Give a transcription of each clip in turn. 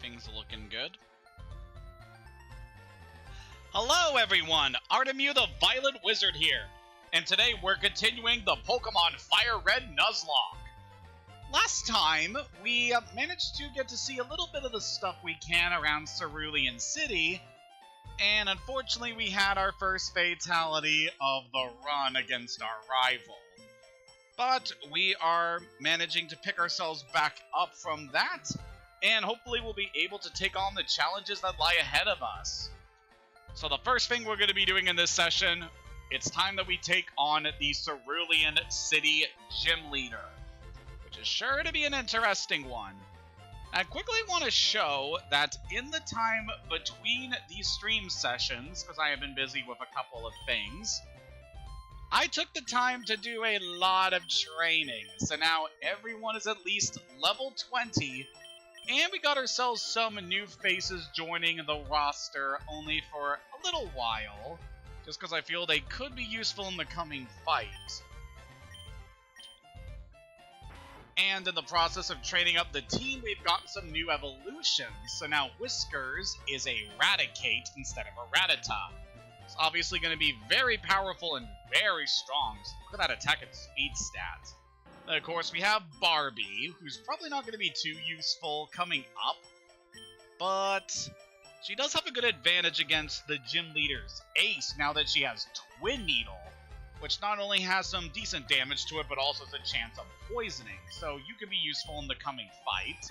Things are looking good. Hello everyone! Artemu the Violet Wizard here, and today we're continuing the Pokémon FireRed Nuzlocke. Last time, we managed to get to see a little bit of the stuff we can around Cerulean City, and unfortunately we had our first fatality of the run against our rival. But we are managing to pick ourselves back up from that, and hopefully we'll be able to take on the challenges that lie ahead of us. So the first thing we're going to be doing in this session, it's time that we take on the Cerulean City Gym Leader, which is sure to be an interesting one. I quickly want to show that in the time between these stream sessions, because I have been busy with a couple of things, I took the time to do a lot of training. So now everyone is at least level 20, and we got ourselves some new faces joining the roster only for a little while, just because I feel they could be useful in the coming fight. And in the process of training up the team, we've gotten some new evolutions. So now Whiskers is a Raticate instead of a Rattata. It's obviously going to be very powerful and very strong. So look at that attack and speed stat. And of course, we have Barbie, who's probably not going to be too useful coming up, but she does have a good advantage against the gym leader's Ace now that she has Twin Needle, which not only has some decent damage to it, but also has a chance of poisoning, so you can be useful in the coming fight.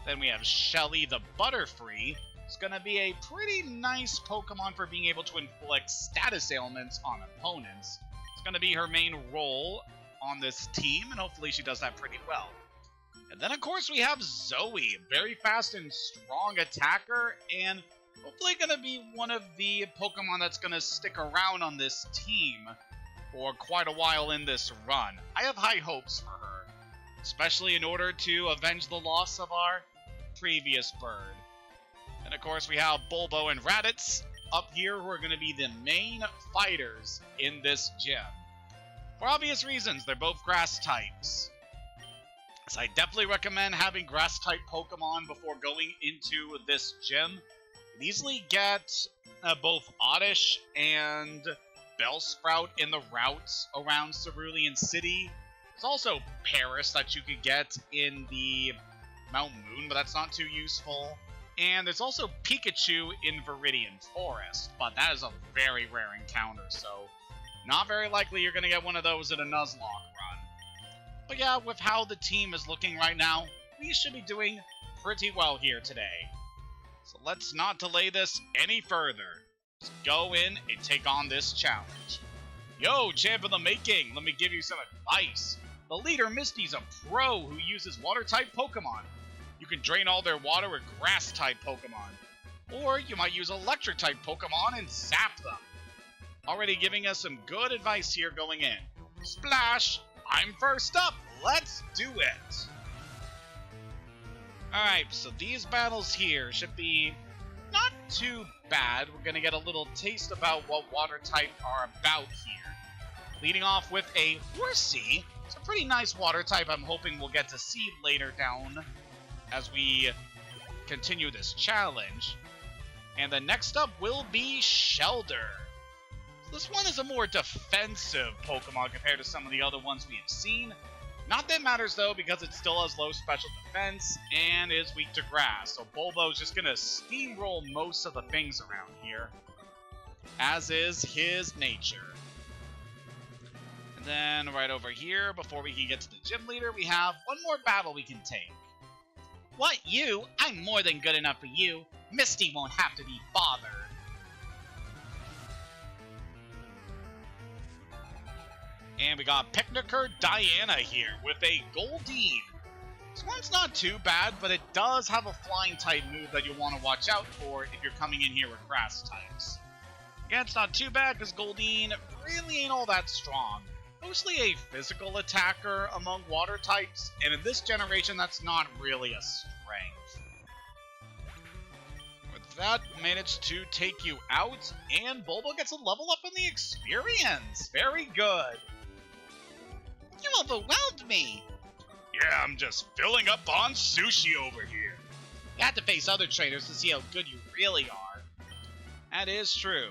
Then we have Shelly the Butterfree. It's going to be a pretty nice Pokemon for being able to inflict status ailments on opponents. It's going to be her main role on this team, and hopefully she does that pretty well. And then, of course, we have Zoe, very fast and strong attacker, and hopefully going to be one of the Pokemon that's going to stick around on this team for quite a while in this run. I have high hopes for her, especially in order to avenge the loss of our previous bird. And of course, we have Bulbo and Raditz up here, who are going to be the main fighters in this gym. For obvious reasons, they're both grass types. So I definitely recommend having grass type Pokemon before going into this gym. You can easily get both Oddish and Bellsprout in the routes around Cerulean City. There's also Paris that you could get in the Mount Moon, but that's not too useful. And there's also Pikachu in Viridian Forest, but that is a very rare encounter, so not very likely you're going to get one of those in a Nuzlocke run. But yeah, with how the team is looking right now, we should be doing pretty well here today. So let's not delay this any further. Let's go in and take on this challenge. Yo, champ of the making, let me give you some advice. The leader, Misty's a pro who uses water-type Pokemon. You can drain all their water with grass-type Pokemon. Or you might use electric-type Pokemon and zap them. Already giving us some good advice here going in. Splash! I'm first up! Let's do it! Alright, so these battles here should be not too bad. We're going to get a little taste about what water type are about here. Leading off with a Horsey. It's a pretty nice water type I'm hoping we'll get to see later down as we continue this challenge. And the next up will be Shelder. This one is a more defensive Pokemon compared to some of the other ones we have seen. Not that matters though, because it still has low special defense and is weak to grass. So Bulbo's just going to steamroll most of the things around here, as is his nature. And then right over here, before we can get to the gym leader, we have one more battle we can take. What, you? I'm more than good enough for you. Misty won't have to be bothered. And we got Picnicker Diana here with a Goldeen. This one's not too bad, but it does have a flying type move that you'll want to watch out for if you're coming in here with grass types. Again, it's not too bad because Goldeen really ain't all that strong. Mostly a physical attacker among water types, and in this generation that's not really a strength. With that, managed to take you out, and Bulbo gets a level up in the experience. Very good. You overwhelmed me. Yeah, I'm just filling up on sushi over here. You have to face other trainers to see how good you really are. That is true.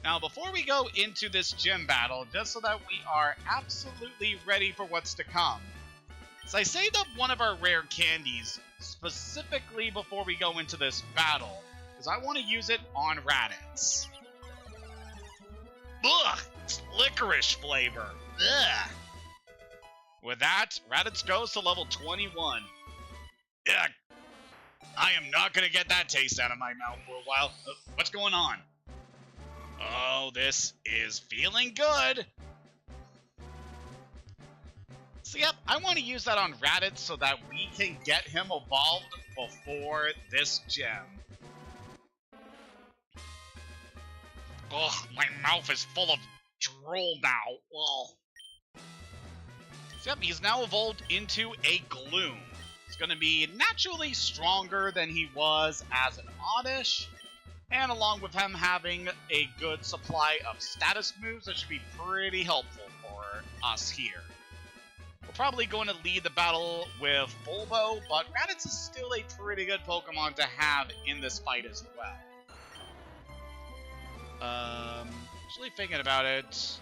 Now, before we go into this gym battle, just so that we are absolutely ready for what's to come, so I saved up one of our rare candies specifically before we go into this battle, because I want to use it on Raditz. Ugh! It's licorice flavor. Ugh! With that, Raditz goes to level 21. Ugh! I am not going to get that taste out of my mouth for a while. What's going on? Oh, this is feeling good. So yep, I want to use that on Raditz so that we can get him evolved before this gym. Ugh, my mouth is full of drool now. Ugh. So yep, he's now evolved into a Gloom. He's going to be naturally stronger than he was as an Oddish. And along with him having a good supply of status moves, that should be pretty helpful for us here. We're probably going to lead the battle with Bulbo, but Raditz is still a pretty good Pokemon to have in this fight as well. Actually thinking about it,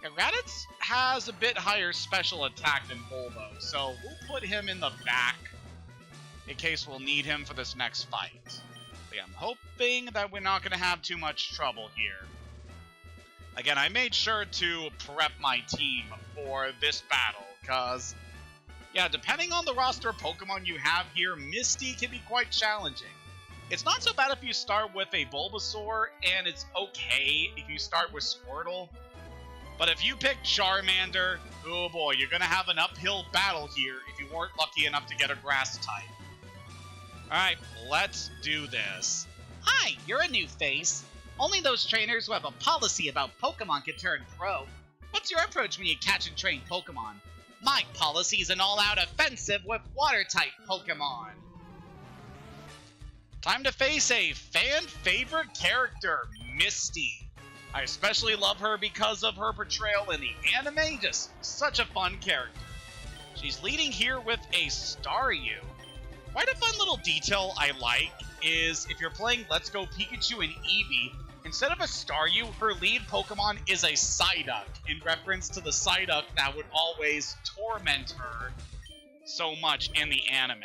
yeah, Raditz has a bit higher special attack than Bulbo, so we'll put him in the back in case we'll need him for this next fight. But yeah, I'm hoping that we're not going to have too much trouble here. Again, I made sure to prep my team for this battle, because, yeah, depending on the roster of Pokemon you have here, Misty can be quite challenging. It's not so bad if you start with a Bulbasaur, and it's okay if you start with Squirtle. But if you pick Charmander, oh boy, you're going to have an uphill battle here if you weren't lucky enough to get a Grass type. Alright, let's do this. Hi, you're a new face. Only those trainers who have a policy about Pokemon can turn pro. What's your approach when you catch and train Pokemon? My policy is an all-out offensive with Water-type Pokemon. Time to face a fan-favorite character, Misty. I especially love her because of her portrayal in the anime, just such a fun character. She's leading here with a Staryu. Quite a fun little detail I like is if you're playing Let's Go Pikachu and Eevee, instead of a Staryu, her lead Pokemon is a Psyduck, in reference to the Psyduck that would always torment her so much in the anime.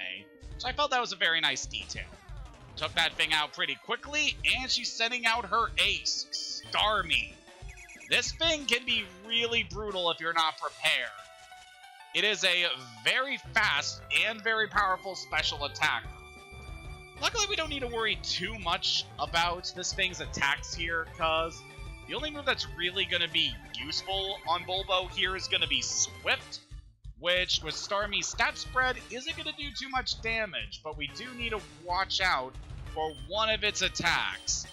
So I felt that was a very nice detail. Took that thing out pretty quickly, and she's sending out her ace, Starmie. This thing can be really brutal if you're not prepared. It is a very fast and very powerful special attack. Luckily, we don't need to worry too much about this thing's attacks here, because the only move that's really going to be useful on Bulbo here is going to be Swift, which with Starmie's stat spread isn't going to do too much damage, but we do need to watch out for one of its attacks,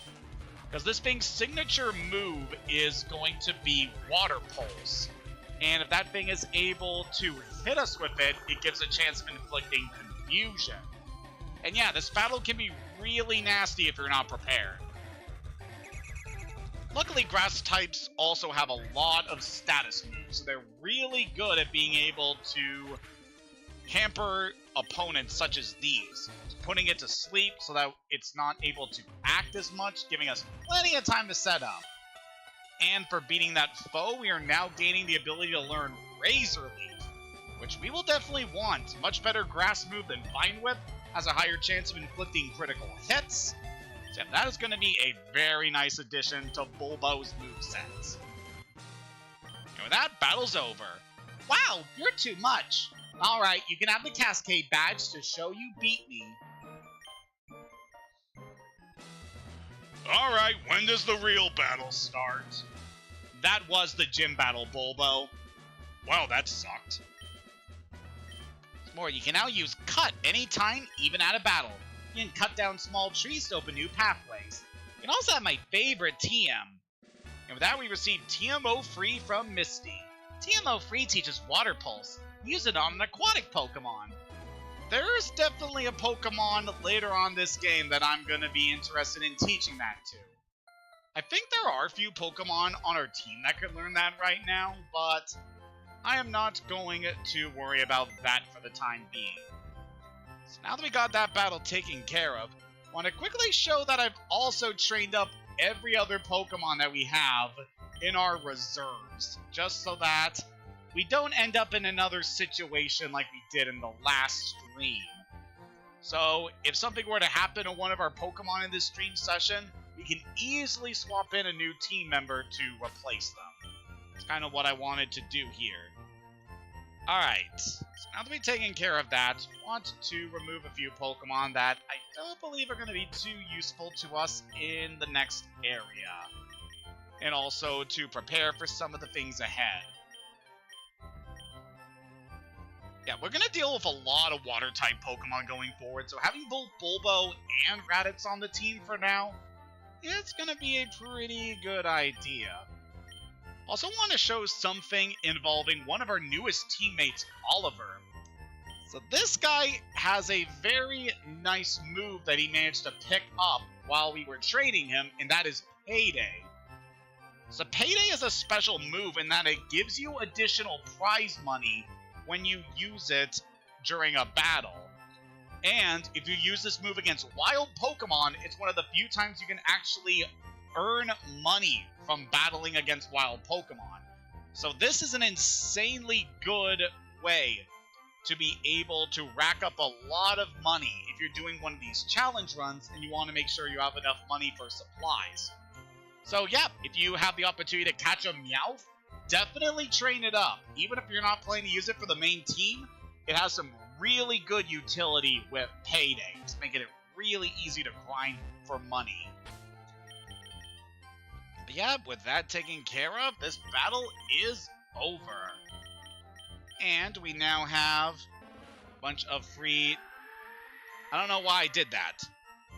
because this thing's signature move is going to be Water Pulse. And if that thing is able to hit us with it, it gives a chance of inflicting confusion. And yeah, this battle can be really nasty if you're not prepared. Luckily, grass types also have a lot of status moves, so they're really good at being able to hamper opponents such as these, putting it to sleep so that it's not able to act as much, giving us plenty of time to set up. And for beating that foe, we are now gaining the ability to learn Razor Leaf, which we will definitely want. Much better grass move than Vine Whip, has a higher chance of inflicting critical hits. So that is going to be a very nice addition to Bulbo's moveset. And with that, battle's over. Wow, you're too much. Alright, you can have the Cascade badge to show you beat me. Alright, when does the real battle start? That was the gym battle, Bulbo. Wow, that sucked. What's more, you can now use Cut anytime, even at a battle. You can cut down small trees to open new pathways. You can also have my favorite TM. And with that, we received TMO Free from Misty. TMO Free teaches Water Pulse. Use it on an aquatic Pokemon. There's definitely a Pokemon later on this game that I'm going to be interested in teaching that to. I think there are a few Pokemon on our team that could learn that right now, but I am not going to worry about that for the time being. So now that we got that battle taken care of, I want to quickly show that I've also trained up every other Pokemon that we have in our reserves, just so that we don't end up in another situation like we did in the last stream. So, if something were to happen to one of our Pokemon in this stream session, we can easily swap in a new team member to replace them. That's kind of what I wanted to do here. Alright, so now that we've taken care of that, I want to remove a few Pokemon that I don't believe are going to be too useful to us in the next area. And also to prepare for some of the things ahead. Yeah, we're going to deal with a lot of Water-type Pokemon going forward, so having both Bulbo and Raditz on the team for now, it's going to be a pretty good idea. Also want to show something involving one of our newest teammates, Oliver. So this guy has a very nice move that he managed to pick up while we were training him, and that is Payday. So Payday is a special move in that it gives you additional prize money when you use it during a battle. And if you use this move against wild Pokemon, it's one of the few times you can actually earn money from battling against wild Pokemon. So this is an insanely good way to be able to rack up a lot of money if you're doing one of these challenge runs and you want to make sure you have enough money for supplies. So yeah, if you have the opportunity to catch a Meowth, definitely train it up. Even if you're not planning to use it for the main team, it has some really good utility with Payday, just making it really easy to grind for money. But yeah, with that taken care of, this battle is over. And we now have a bunch of free... I don't know why I did that.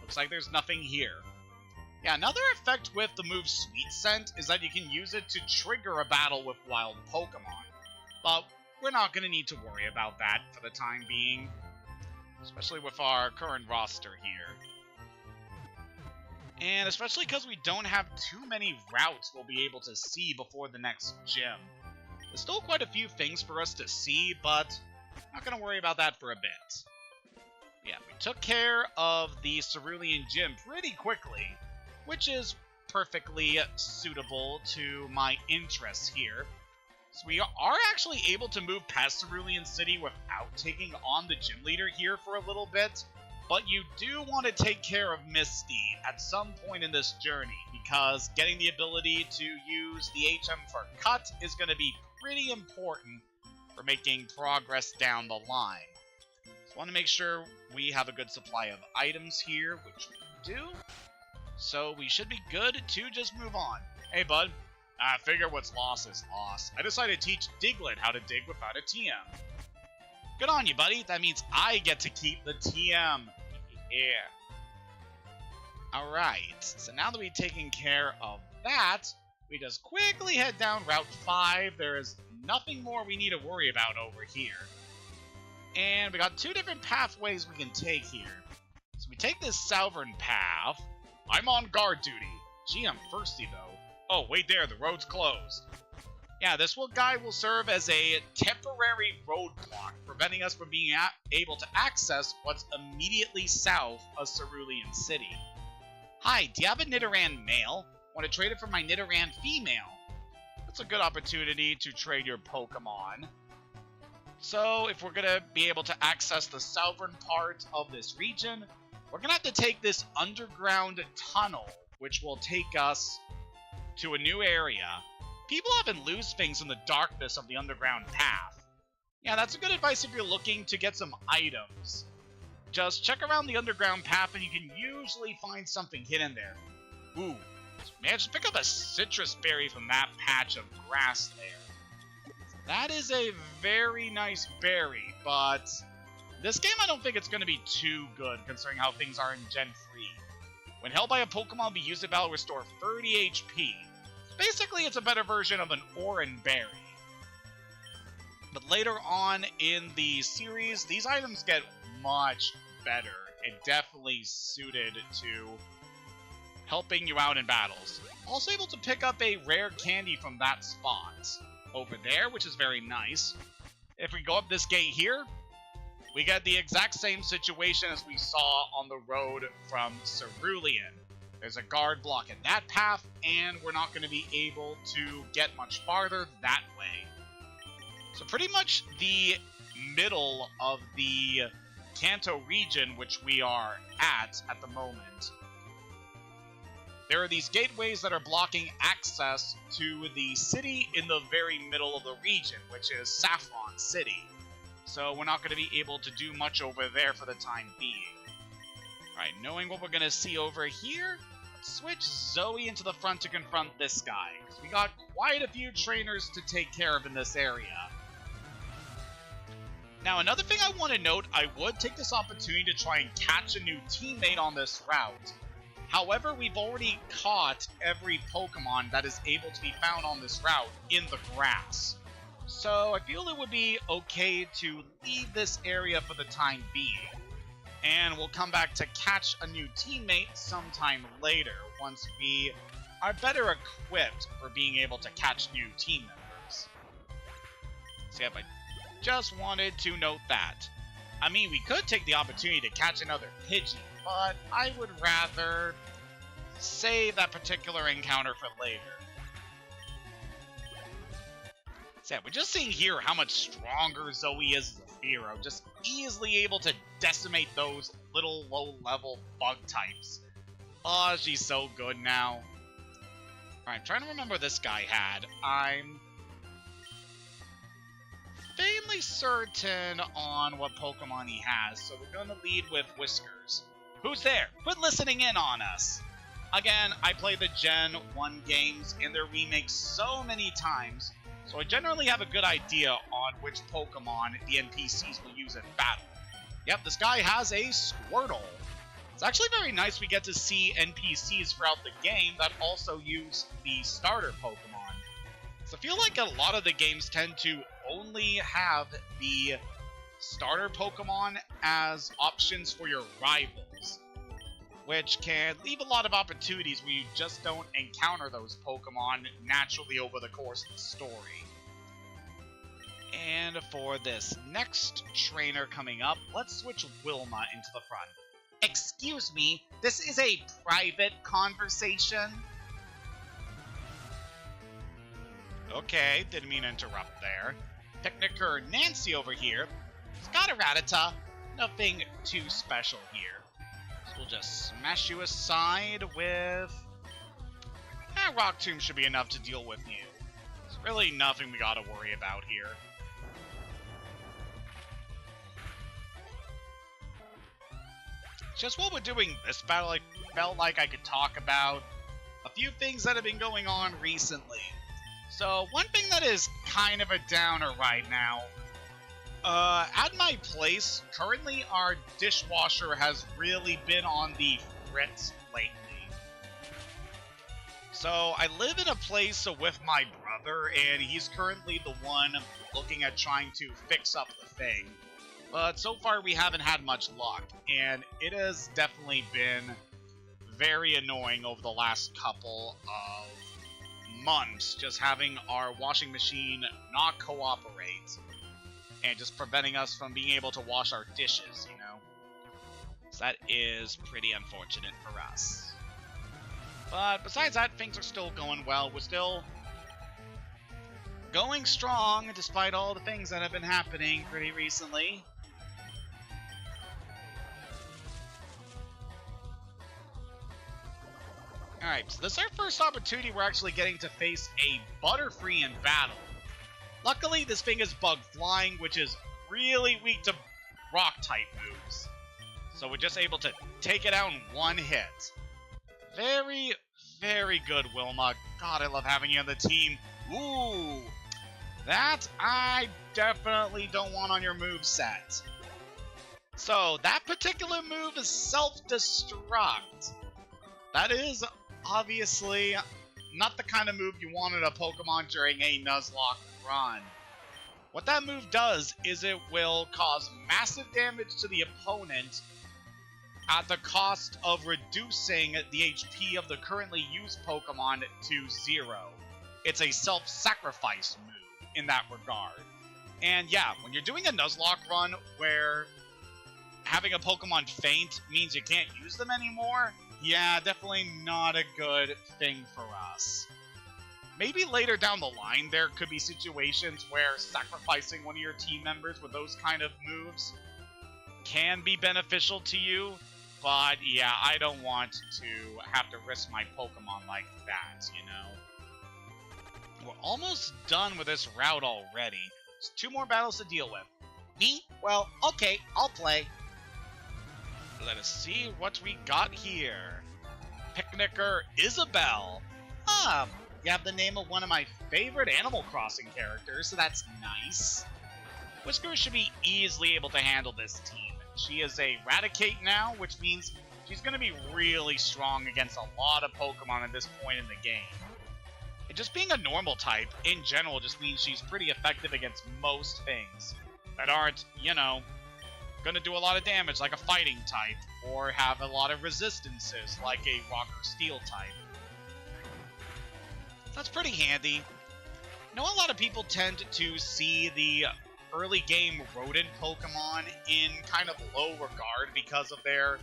Looks like there's nothing here. Yeah, another effect with the move Sweet Scent is that you can use it to trigger a battle with wild Pokemon. But we're not going to need to worry about that for the time being, especially with our current roster here. And especially because we don't have too many routes we'll be able to see before the next gym. There's still quite a few things for us to see, but not going to worry about that for a bit. Yeah, we took care of the Cerulean Gym pretty quickly, which is perfectly suitable to my interests here. So we are actually able to move past Cerulean City without taking on the gym leader here for a little bit, but you do want to take care of Misty at some point in this journey, because getting the ability to use the HM for Cut is going to be pretty important for making progress down the line. So I want to make sure we have a good supply of items here, which we do. So we should be good to just move on. Hey, bud. I figure what's lost is lost. I decided to teach Diglett how to dig without a TM. Good on you, buddy. That means I get to keep the TM. Yeah. Alright. So now that we've taken care of that, we just quickly head down Route 5. There is nothing more we need to worry about over here. And we got two different pathways we can take here. So we take this southern path. I'm on guard duty. Gee, I'm thirsty though. Oh, wait there, the road's closed. Yeah, this guy will serve as a temporary roadblock, preventing us from being able to access what's immediately south of Cerulean City. Hi, do you have a Nidoran male? Want to trade it for my Nidoran female? That's a good opportunity to trade your Pokemon. So, if we're going to be able to access the southern part of this region, we're going to have to take this underground tunnel, which will take us to a new area. People often lose things in the darkness of the underground path. Yeah, that's a good advice if you're looking to get some items. Just check around the underground path and you can usually find something hidden there. Ooh, managed to pick up a citrus berry from that patch of grass there. That is a very nice berry, but this game I don't think it's going to be too good considering how things are in Gen 3. When held by a Pokemon, be used in battle, restore 30 HP. Basically, it's a better version of an Oran Berry. But later on in the series, these items get much better and definitely suited to helping you out in battles. Also able to pick up a rare candy from that spot over there, which is very nice. If we go up this gate here, we get the exact same situation as we saw on the road from Cerulean. There's a guard blocking that path, and we're not going to be able to get much farther that way. So pretty much the middle of the Kanto region, which we are at the moment, there are these gateways that are blocking access to the city in the very middle of the region, which is Cerulean City. So we're not going to be able to do much over there for the time being. Alright, knowing what we're going to see over here, let's switch Zoe into the front to confront this guy, because we got quite a few trainers to take care of in this area. Now, another thing I want to note, I would take this opportunity to try and catch a new teammate on this route. However, we've already caught every Pokemon that is able to be found on this route in the grass. So I feel it would be okay to leave this area for the time being. And we'll come back to catch a new teammate sometime later, once we are better equipped for being able to catch new team members. So yeah, I just wanted to note that. I mean, we could take the opportunity to catch another Pidgey, but I would rather save that particular encounter for later. So yeah, we're just seeing here how much stronger Zoe is as a Fearow, just easily able to decimate those little low-level bug types. Oh, she's so good now. Alright, I'm trying to remember what this guy had. I'm fairly certain on what Pokemon he has, so we're going to lead with Whiskers. Who's there? Quit listening in on us! Again, I play the Gen 1 games and their remakes so many times, so I generally have a good idea on which Pokemon the NPCs will use in battle. Yep, this guy has a Squirtle. It's actually very nice we get to see NPCs throughout the game that also use the starter Pokemon. So I feel like a lot of the games tend to only have the starter Pokemon as options for your rivals, which can leave a lot of opportunities where you just don't encounter those Pokemon naturally over the course of the story. And for this next trainer coming up, let's switch Wilma into the front. Excuse me, this is a private conversation? Okay, didn't mean to interrupt there. Picnicker Nancy over here has got a Rattata. Nothing too special here. So we'll just smash you aside with... Rock Tomb should be enough to deal with you. There's really nothing we gotta worry about here. Just while we're doing this battle, I felt like I could talk about a few things that have been going on recently. So, one thing that is kind of a downer right now, at my place, currently our dishwasher has really been on the fritz lately. So, I live in a place with my brother, and he's currently the one looking at trying to fix up the thing. But so far we haven't had much luck, and it has definitely been very annoying over the last couple of months, just having our washing machine not cooperate, and just preventing us from being able to wash our dishes, you know? So that is pretty unfortunate for us. But besides that, things are still going well. We're still going strong, despite all the things that have been happening pretty recently. Alright, so this is our first opportunity we're actually getting to face a Butterfree in battle. Luckily, this thing is Bug Flying, which is really weak to Rock-type moves. So we're just able to take it out in one hit. Very, very good, Wilma. God, I love having you on the team. Ooh, that I definitely don't want on your moveset. So, that particular move is Self-Destruct. That is obviously not the kind of move you want in a Pokemon during a Nuzlocke run. What that move does is it will cause massive damage to the opponent at the cost of reducing the HP of the currently used Pokemon to 0. It's a self-sacrifice move in that regard. And yeah, when you're doing a Nuzlocke run where having a Pokemon faint means you can't use them anymore, yeah, definitely not a good thing for us. Maybe later down the line there could be situations where sacrificing one of your team members with those kind of moves can be beneficial to you, but yeah, I don't want to have to risk my Pokemon like that, you know? We're almost done with this route already. There's 2 more battles to deal with. Me? Well, okay, I'll play. Let us see what we got here. Picnicker Isabelle. You have the name of one of my favorite Animal Crossing characters, so that's nice. Whiskers should be easily able to handle this team. She is a Raticate now, which means she's going to be really strong against a lot of Pokemon at this point in the game. And just being a normal type, in general, just means she's pretty effective against most things that aren't, you know, going to do a lot of damage like a fighting type, or have a lot of resistances like a rock or steel type. That's pretty handy. You know, a lot of people tend to see the early game rodent Pokemon in kind of low regard because of their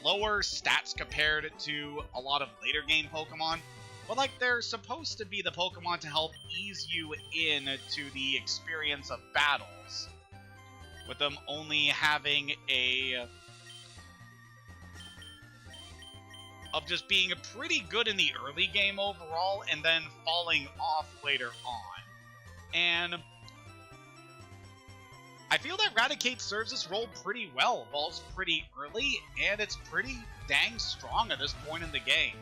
lower stats compared to a lot of later game Pokemon. But like, they're supposed to be the Pokemon to help ease you in to the experience of battles, with them only having of just being pretty good in the early game overall, and then falling off later on. And I feel that Raticate serves this role pretty well. Evolves pretty early, and it's pretty dang strong at this point in the game.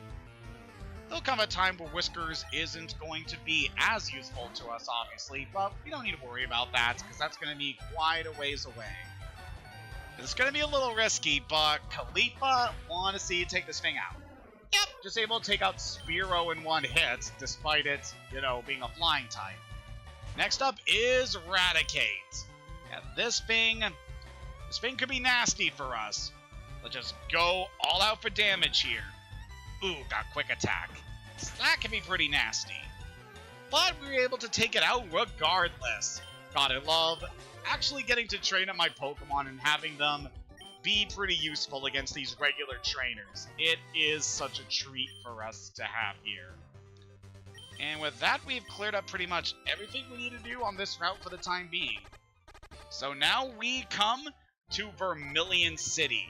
There'll come a time where Whiskers isn't going to be as useful to us, obviously, but we don't need to worry about that, because that's going to be quite a ways away. It's going to be a little risky, but Khalifa, want to see you take this thing out. Yep, just able to take out Spearow in one hit, despite it, you know, being a flying type. Next up is Raticate. And this thing could be nasty for us. Let's just go all out for damage here. Ooh, got quick attack. So that can be pretty nasty. But we were able to take it out regardless. God, I love actually getting to train up my Pokemon and having them be pretty useful against these regular trainers. It is such a treat for us to have here. And with that, we've cleared up pretty much everything we need to do on this route for the time being. So now we come to Vermilion City.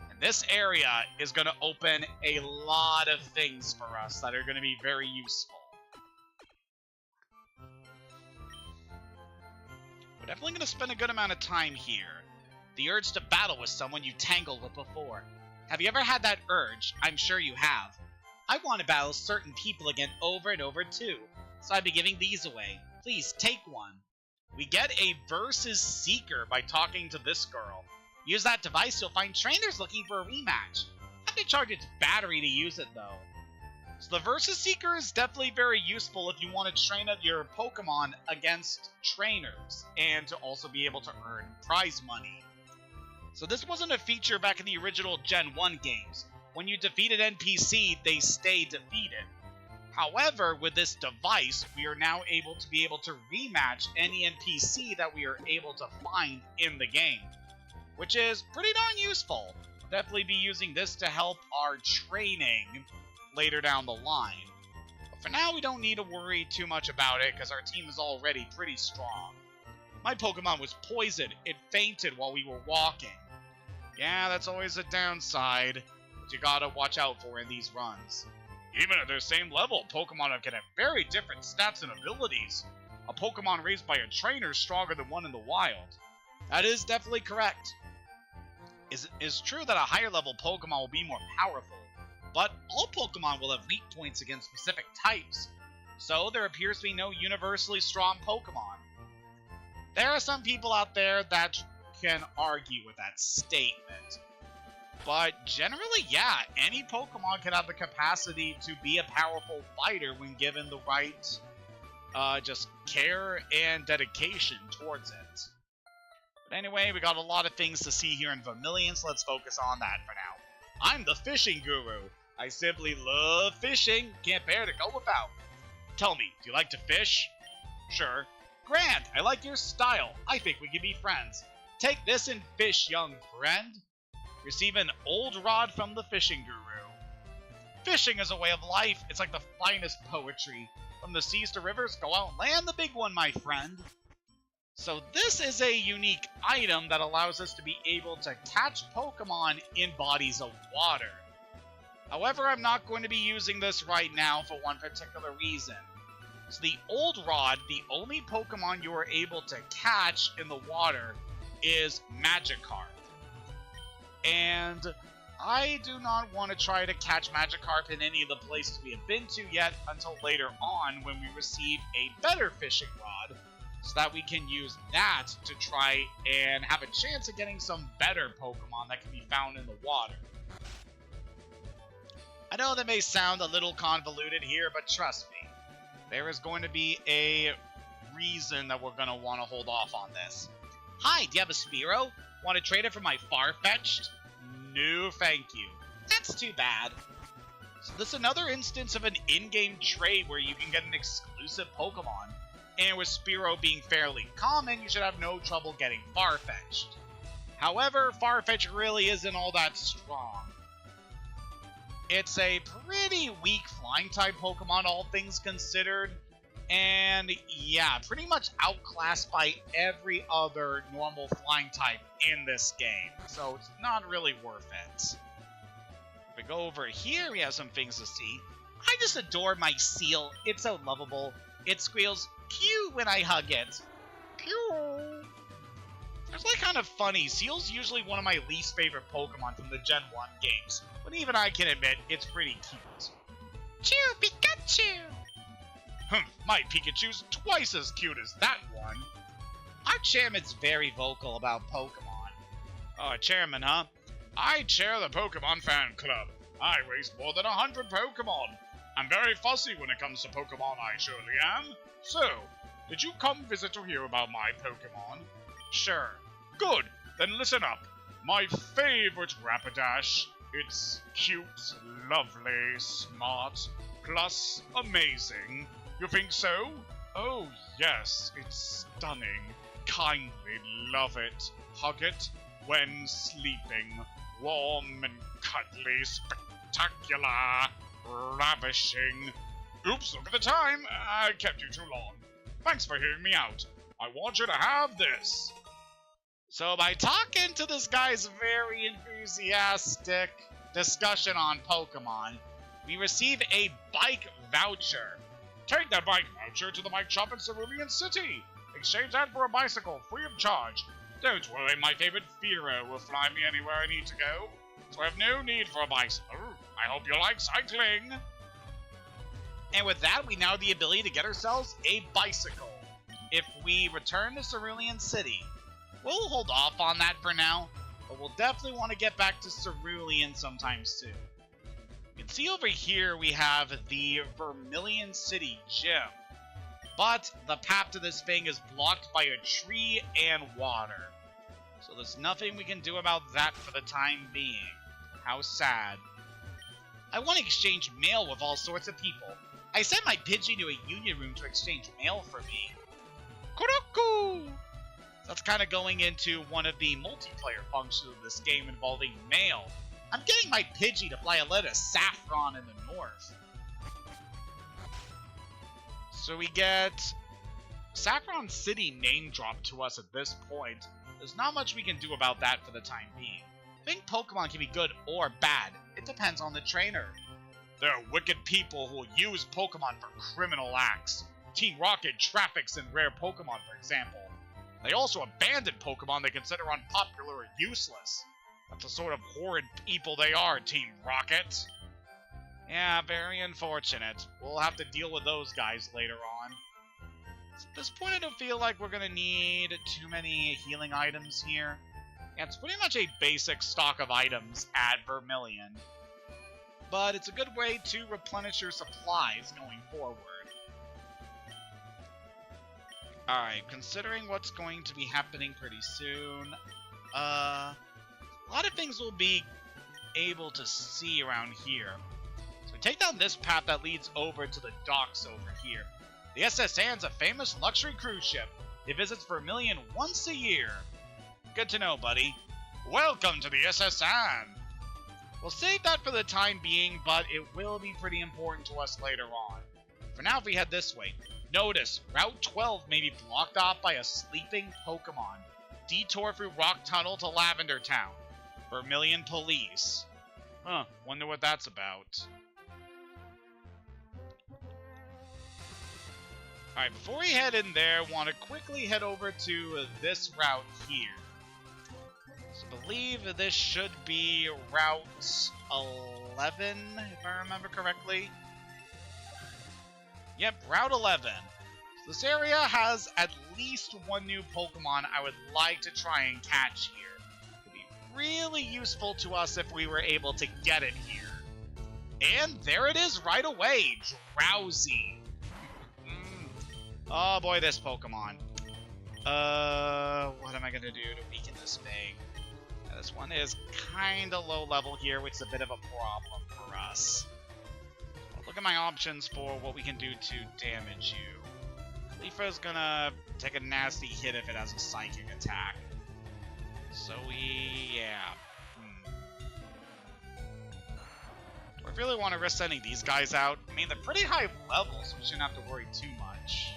And this area is going to open a lot of things for us that are going to be very useful. We're definitely going to spend a good amount of time here. The urge to battle with someone you tangled with before. Have you ever had that urge? I'm sure you have. I want to battle certain people again over and over too, so I'll be giving these away. Please take one. We get a Versus Seeker by talking to this girl. Use that device, you'll find trainers looking for a rematch. Have to charge its battery to use it though. So the Versus Seeker is definitely very useful if you want to train up your Pokemon against trainers, and to also be able to earn prize money. So this wasn't a feature back in the original Gen 1 games. When you defeated NPC, they stayed defeated. However, with this device, we are now able to rematch any NPC that we are able to find in the game, which is pretty darn useful. Definitely be using this to help our training later down the line. But for now, we don't need to worry too much about it, because our team is already pretty strong. My Pokemon was poisoned. It fainted while we were walking. Yeah, that's always a downside that you gotta watch out for in these runs. Even at their same level, Pokemon can have very different stats and abilities. A Pokemon raised by a trainer is stronger than one in the wild. That is definitely correct. It's true that a higher level Pokemon will be more powerful, but all Pokemon will have weak points against specific types, so there appears to be no universally strong Pokemon. There are some people out there that can argue with that statement, but generally, yeah, any Pokemon can have the capacity to be a powerful fighter when given the right just care and dedication towards it. But anyway, we got a lot of things to see here in Vermilion, so let's focus on that for now. I'm the fishing guru. I simply love fishing, can't bear to go without. Tell me, do you like to fish? Sure. Grand, I like your style. I think we can be friends. Take this and fish, young friend. Receive an old rod from the fishing guru. Fishing is a way of life. It's like the finest poetry. From the seas to rivers, go out and land the big one, my friend. So this is a unique item that allows us to be able to catch Pokemon in bodies of water. However, I'm not going to be using this right now for one particular reason. So the old rod, the only Pokemon you are able to catch in the water is Magikarp. And I do not want to try to catch Magikarp in any of the places we have been to yet until later on when we receive a better fishing rod, so that we can use that to try and have a chance of getting some better Pokemon that can be found in the water. I know that may sound a little convoluted here, but trust me, there is going to be a reason that we're going to want to hold off on this. Hi, do you have a Spearow? Want to trade it for my Farfetch'd? No, thank you. That's too bad. So this is another instance of an in-game trade where you can get an exclusive Pokemon. And with Spearow being fairly common, you should have no trouble getting Farfetch'd. However, Farfetch'd really isn't all that strong. It's a pretty weak Flying-type Pokemon, all things considered. And yeah, pretty much outclassed by every other normal Flying-type in this game. So it's not really worth it. If we go over here, we have some things to see. I just adore my seal. It's so lovable. It squeals cute when I hug it. Cute. It's like kind of funny. Seal's usually one of my least favorite Pokemon from the Gen 1 games, but even I can admit it's pretty cute. Chew, Pikachu! My Pikachu's twice as cute as that one. Our chairman's very vocal about Pokemon. Oh, chairman, huh? I chair the Pokemon fan club. I raise more than 100 Pokemon. I'm very fussy when it comes to Pokemon, I surely am. So, did you come visit to hear about my Pokemon? Sure. Good. Then listen up. My favorite Rapidash. It's cute, lovely, smart, plus amazing. You think so? Oh, yes. It's stunning. Kindly love it. Hug it when sleeping. Warm and cuddly, spectacular, ravishing. Oops, look at the time. I kept you too long. Thanks for hearing me out. I want you to have this. So by talking to this guy's very enthusiastic discussion on Pokemon, we receive a bike voucher. Take that bike voucher to the bike shop in Cerulean City. Exchange that for a bicycle, free of charge. Don't worry, my favorite Fearow will fly me anywhere I need to go. So I have no need for a bicycle. I hope you like cycling. And with that, we now have the ability to get ourselves a bicycle. If we return to Cerulean City, we'll hold off on that for now, but we'll definitely want to get back to Cerulean sometime soon. You can see over here we have the Vermilion City Gym, but the path to this thing is blocked by a tree and water. So there's nothing we can do about that for the time being. How sad. I want to exchange mail with all sorts of people. I sent my Pidgey to a union room to exchange mail for me. Kuroku! That's kind of going into one of the multiplayer functions of this game involving mail. I'm getting my Pidgey to fly a letter to Saffron in the north. So we get Saffron City name dropped to us at this point. There's not much we can do about that for the time being. I think Pokemon can be good or bad. It depends on the trainer. There are wicked people who will use Pokemon for criminal acts. Team Rocket traffics in rare Pokemon, for example. They also abandon Pokemon they consider unpopular or useless. That's the sort of horrid people they are, Team Rocket. Yeah, very unfortunate. We'll have to deal with those guys later on. At this point, I don't feel like we're gonna need too many healing items here. Yeah, it's pretty much a basic stock of items at Vermilion. But it's a good way to replenish your supplies going forward. Alright, considering what's going to be happening pretty soon, a lot of things we'll be able to see around here. So we take down this path that leads over to the docks over here. The SS Anne's a famous luxury cruise ship. It visits Vermilion once a year. good to know, buddy. Welcome to the SSN. We'll save that for the time being, but it will be pretty important to us later on. For now, if we head this way, notice Route 12 may be blocked off by a sleeping Pokemon. Detour through Rock Tunnel to Lavender Town. Vermilion Police. Huh, wonder what that's about. Alright, before we head in there, want to quickly head over to this route here. So I believe this should be Route 11, if I remember correctly. Yep, Route 11. So this area has at least one new Pokemon I would like to try and catch here. It would be really useful to us if we were able to get it here. And there it is right away, Drowsy. Oh boy, this Pokemon. What am I gonna do to weaken this thing? Yeah, this one is kinda low level here, which is a bit of a problem for us. Well, look at my options for what we can do to damage you. Leafa's gonna take a nasty hit if it has a psychic attack. So yeah. Do I really want to risk sending these guys out? I mean, they're pretty high level, so we shouldn't have to worry too much.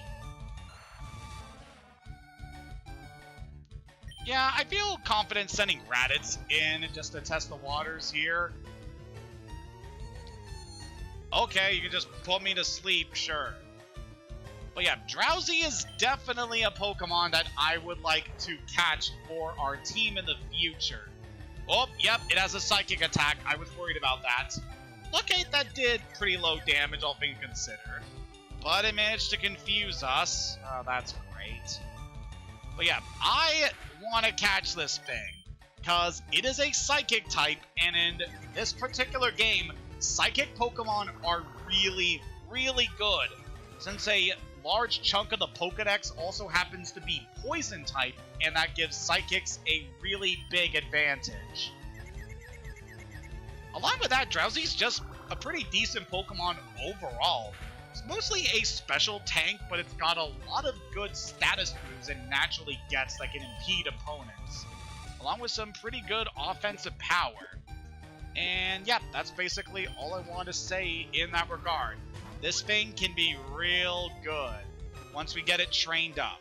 Yeah, I feel confident sending Raditz in just to test the waters here. Okay, you can just put me to sleep, sure. But yeah, Drowsy is definitely a Pokemon that I would like to catch for our team in the future. Oh, yep, it has a Psychic attack. I was worried about that. Okay, that did pretty low damage, all things considered. But it managed to confuse us. Oh, that's great. But yeah, I want to catch this thing, because it is a Psychic type, and in this particular game, Psychic Pokemon are really, really good, since a large chunk of the Pokedex also happens to be Poison type, and that gives Psychics a really big advantage. Along with that, Drowsy's just a pretty decent Pokemon overall. It's mostly a special tank, but it's got a lot of good status moves and naturally gets that can impede opponents, along with some pretty good offensive power. And yeah, that's basically all I want to say in that regard. This thing can be real good once we get it trained up.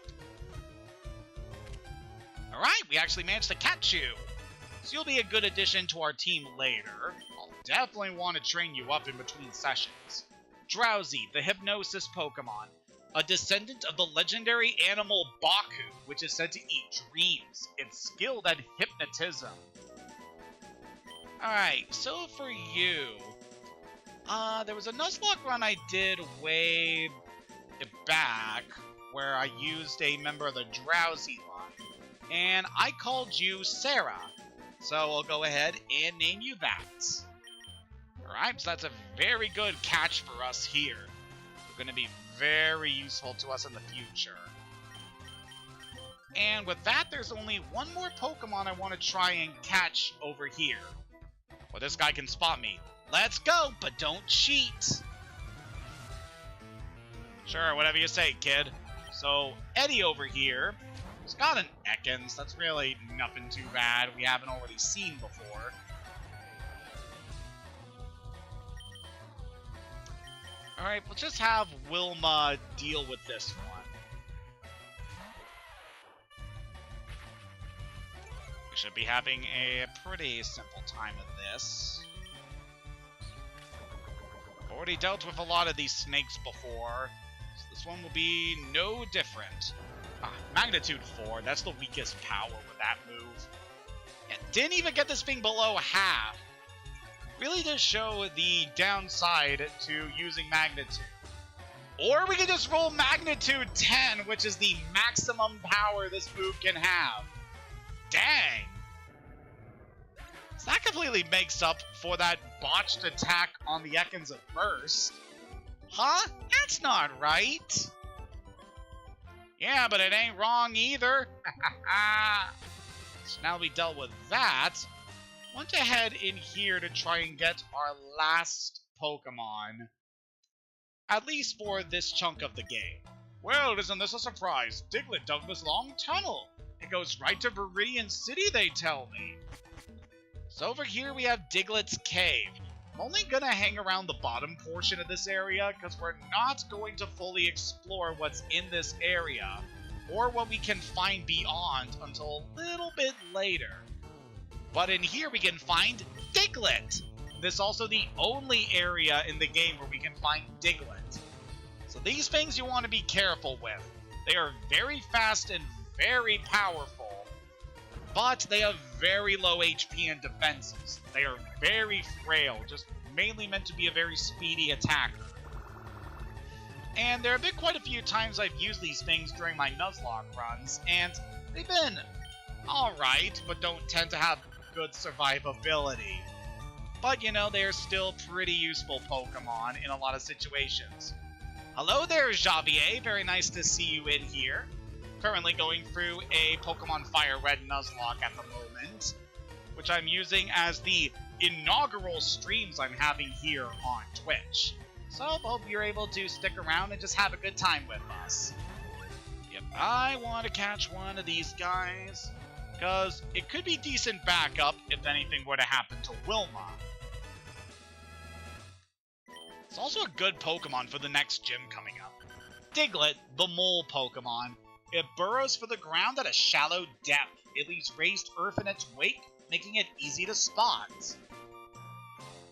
Alright, we actually managed to catch you. So you'll be a good addition to our team later. I'll definitely want to train you up in between sessions. Drowsy, the Hypnosis Pokemon. A descendant of the legendary animal Baku, which is said to eat dreams. It's skilled at hypnotism. Alright, so for you... there was a Nuzlocke run I did way back where I used a member of the Drowsy line, and I called you Sarah. So I'll go ahead and name you that. Alright, so that's a very good catch for us here. They're going to be very useful to us in the future. And with that, there's only one more Pokemon I want to try and catch over here. Well, this guy can spot me. Let's go, but don't cheat. Sure, whatever you say, kid. So, Eddie over here has got an Ekans. That's really nothing too bad. We haven't already seen before. Alright, we'll just have Wilma deal with this one. We should be having a pretty simple time of this. Already dealt with a lot of these snakes before, so this one will be no different. Magnitude 4, that's the weakest power with that move. And didn't even get this thing below half. Really does show the downside to using Magnitude. Or we can just roll Magnitude 10, which is the maximum power this move can have. Dang! So that completely makes up for that botched attack on the Ekans at first. Huh? That's not right! Yeah, but it ain't wrong either. So now we dealt with that, I want to head in here to try and get our last Pokemon. At least for this chunk of the game. Well, isn't this a surprise? Diglett dug this long tunnel. It goes right to Cerulean City, they tell me. So over here we have Diglett's Cave. I'm only gonna hang around the bottom portion of this area because we're not going to fully explore what's in this area or what we can find beyond until a little bit later. But in here we can find Diglett. This is also the only area in the game where we can find Diglett. So these things you want to be careful with. They are very fast and very powerful, but they have very low HP and defenses. They are very frail, just mainly meant to be a very speedy attacker. And there have been quite a few times I've used these things during my Nuzlocke runs, and they've been alright, but don't tend to have good survivability. But, you know, they're still pretty useful Pokemon in a lot of situations. Hello there, Javier. Very nice to see you in here. Currently going through a Pokémon FireRed Nuzlocke at the moment, which I'm using as the inaugural streams I'm having here on Twitch. So hope you're able to stick around and just have a good time with us. Yep, I want to catch one of these guys, because it could be decent backup if anything were to happen to Wilma. It's also a good Pokemon for the next gym coming up. Diglett, the mole Pokemon. It burrows for the ground at a shallow depth. It leaves raised earth in its wake, making it easy to spot.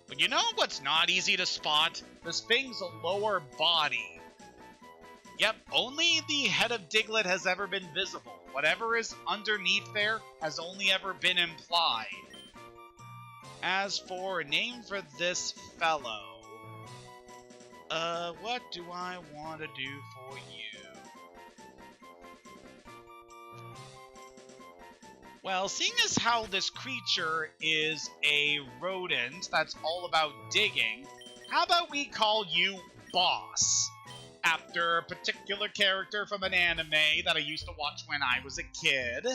But you know what's not easy to spot? This thing's lower body. Yep, only the head of Diglett has ever been visible. Whatever is underneath there has only ever been implied. As for a name for this fellow, what do I want to do for you? Well, seeing as how this creature is a rodent that's all about digging, how about we call you Boss? After a particular character from an anime that I used to watch when I was a kid.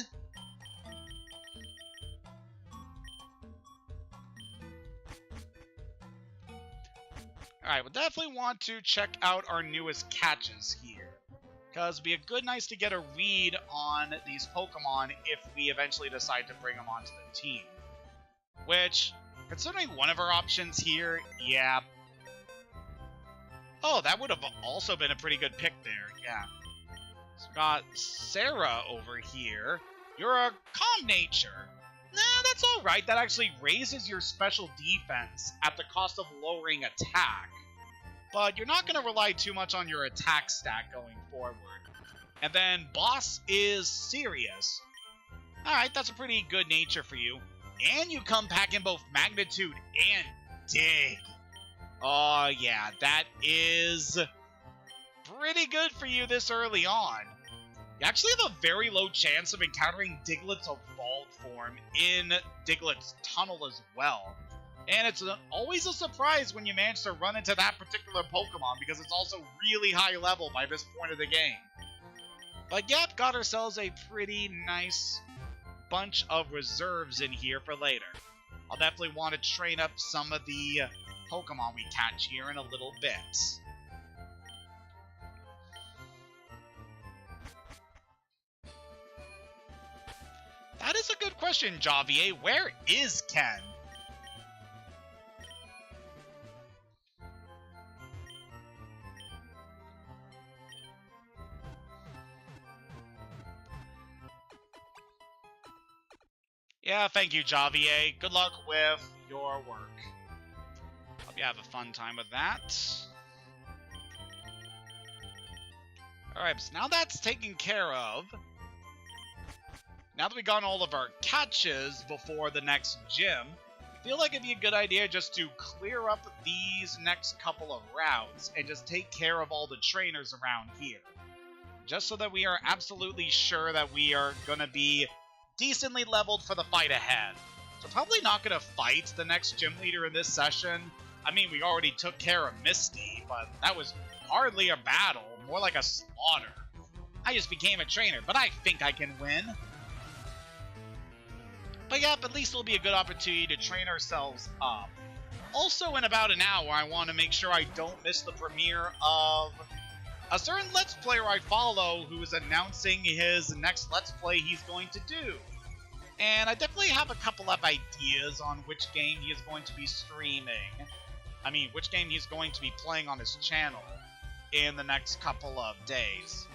Alright, we'll definitely want to check out our newest catches here, because it'd be a good nice to get a read on these Pokemon if we eventually decide to bring them onto the team. Which, considering one of our options here, yeah. Oh, that would have also been a pretty good pick there, yeah. So we've got Sarah over here. You're a calm nature. Nah, that's alright. That actually raises your special defense at the cost of lowering attack. But you're not going to rely too much on your attack stat going forward. And then Boss is serious. Alright, that's a pretty good nature for you. And you come pack in both Magnitude and Dig. Oh yeah, that is pretty good for you this early on. You actually have a very low chance of encountering Diglett's evolved form in Diglett's tunnel as well. And it's always a surprise when you manage to run into that particular Pokemon, because it's also really high level by this point of the game. But yep, got ourselves a pretty nice bunch of reserves in here for later. I'll definitely want to train up some of the Pokemon we catch here in a little bit. That is a good question, Javier. Where is Ken? Yeah, thank you, Javier. Good luck with your work. Hope you have a fun time with that. Alright, so now that's taken care of. Now that we've gotten all of our catches before the next gym, I feel like it'd be a good idea just to clear up these next couple of routes and just take care of all the trainers around here. Just so that we are absolutely sure that we are going to be decently leveled for the fight ahead. So probably not going to fight the next gym leader in this session. I mean, we already took care of Misty, but that was hardly a battle, more like a slaughter. I just became a trainer, but I think I can win. But yeah, at least it'll be a good opportunity to train ourselves up. Also, in about an hour, I want to make sure I don't miss the premiere of a certain Let's Player I follow who is announcing his next Let's Play he's going to do. And I definitely have a couple of ideas on which game he is going to be streaming. I mean, which game he's going to be playing on his channel in the next couple of days.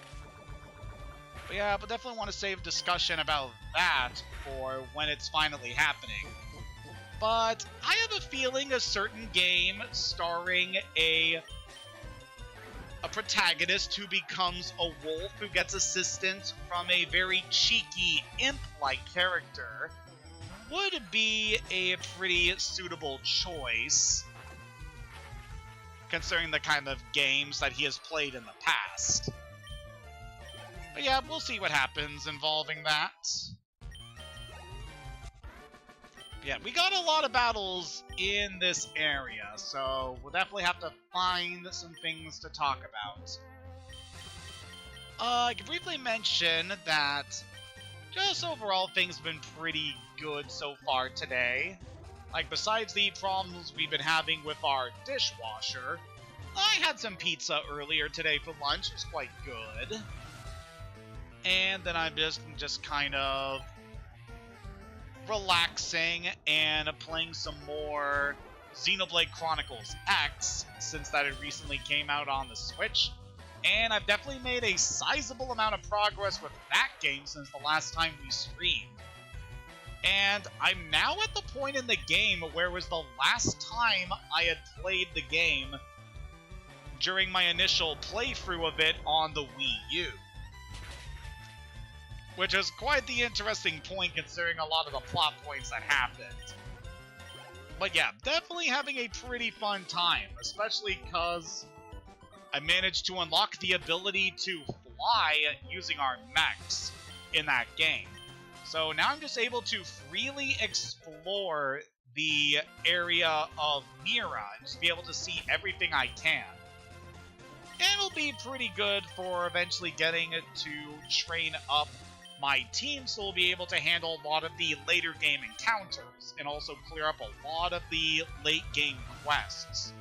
But yeah, but definitely want to save discussion about that for when it's finally happening. But I have a feeling a certain game starring a protagonist who becomes a wolf who gets assistance from a very cheeky imp-like character would be a pretty suitable choice, considering the kind of games that he has played in the past. But yeah, we'll see what happens involving that. Yeah, we got a lot of battles in this area, so we'll definitely have to find some things to talk about. I can briefly mention that just overall things have been pretty good so far today. Like, besides the problems we've been having with our dishwasher, I had some pizza earlier today for lunch. It was quite good. And then I'm just kind of relaxing and playing some more Xenoblade Chronicles X, since that had recently came out on the Switch. And I've definitely made a sizable amount of progress with that game since the last time we streamed. And I'm now at the point in the game where it was the last time I had played the game during my initial playthrough of it on the Wii U. Which is quite the interesting point considering a lot of the plot points that happened. But yeah, definitely having a pretty fun time, especially because I managed to unlock the ability to fly using our mechs in that game. So now I'm just able to freely explore the area of Mira and just be able to see everything I can. And it'll be pretty good for eventually getting to train up my team, so we'll be able to handle a lot of the later game encounters and also clear up a lot of the late game quests,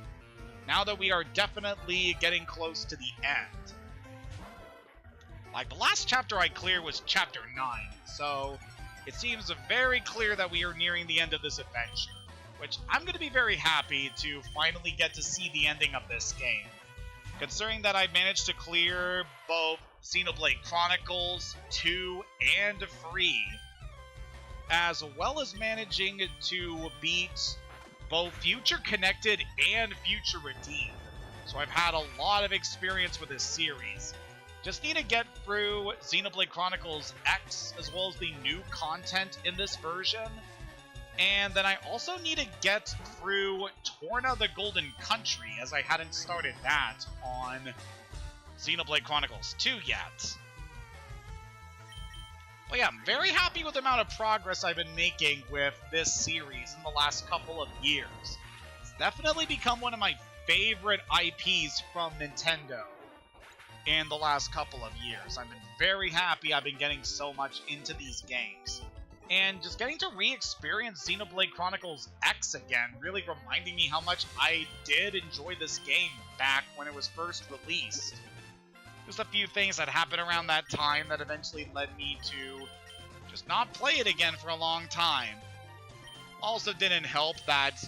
now that we are definitely getting close to the end. Like, the last chapter I cleared was chapter 9, so it seems very clear that we are nearing the end of this adventure, which I'm going to be very happy to finally get to see the ending of this game, considering that I managed to clear both Xenoblade Chronicles 2 and 3, as well as managing to beat both Future Connected and Future Redeemed. So I've had a lot of experience with this series. Just need to get through Xenoblade Chronicles X, as well as the new content in this version. And then I also need to get through Torna the Golden Country, as I hadn't started that on Xenoblade Chronicles 2 yet. But yeah, I'm very happy with the amount of progress I've been making with this series in the last couple of years. It's definitely become one of my favorite IPs from Nintendo in the last couple of years. I've been very happy I've been getting so much into these games. And just getting to re-experience Xenoblade Chronicles X again, really reminding me how much I did enjoy this game back when it was first released. Just a few things that happened around that time that eventually led me to just not play it again for a long time. Also didn't help that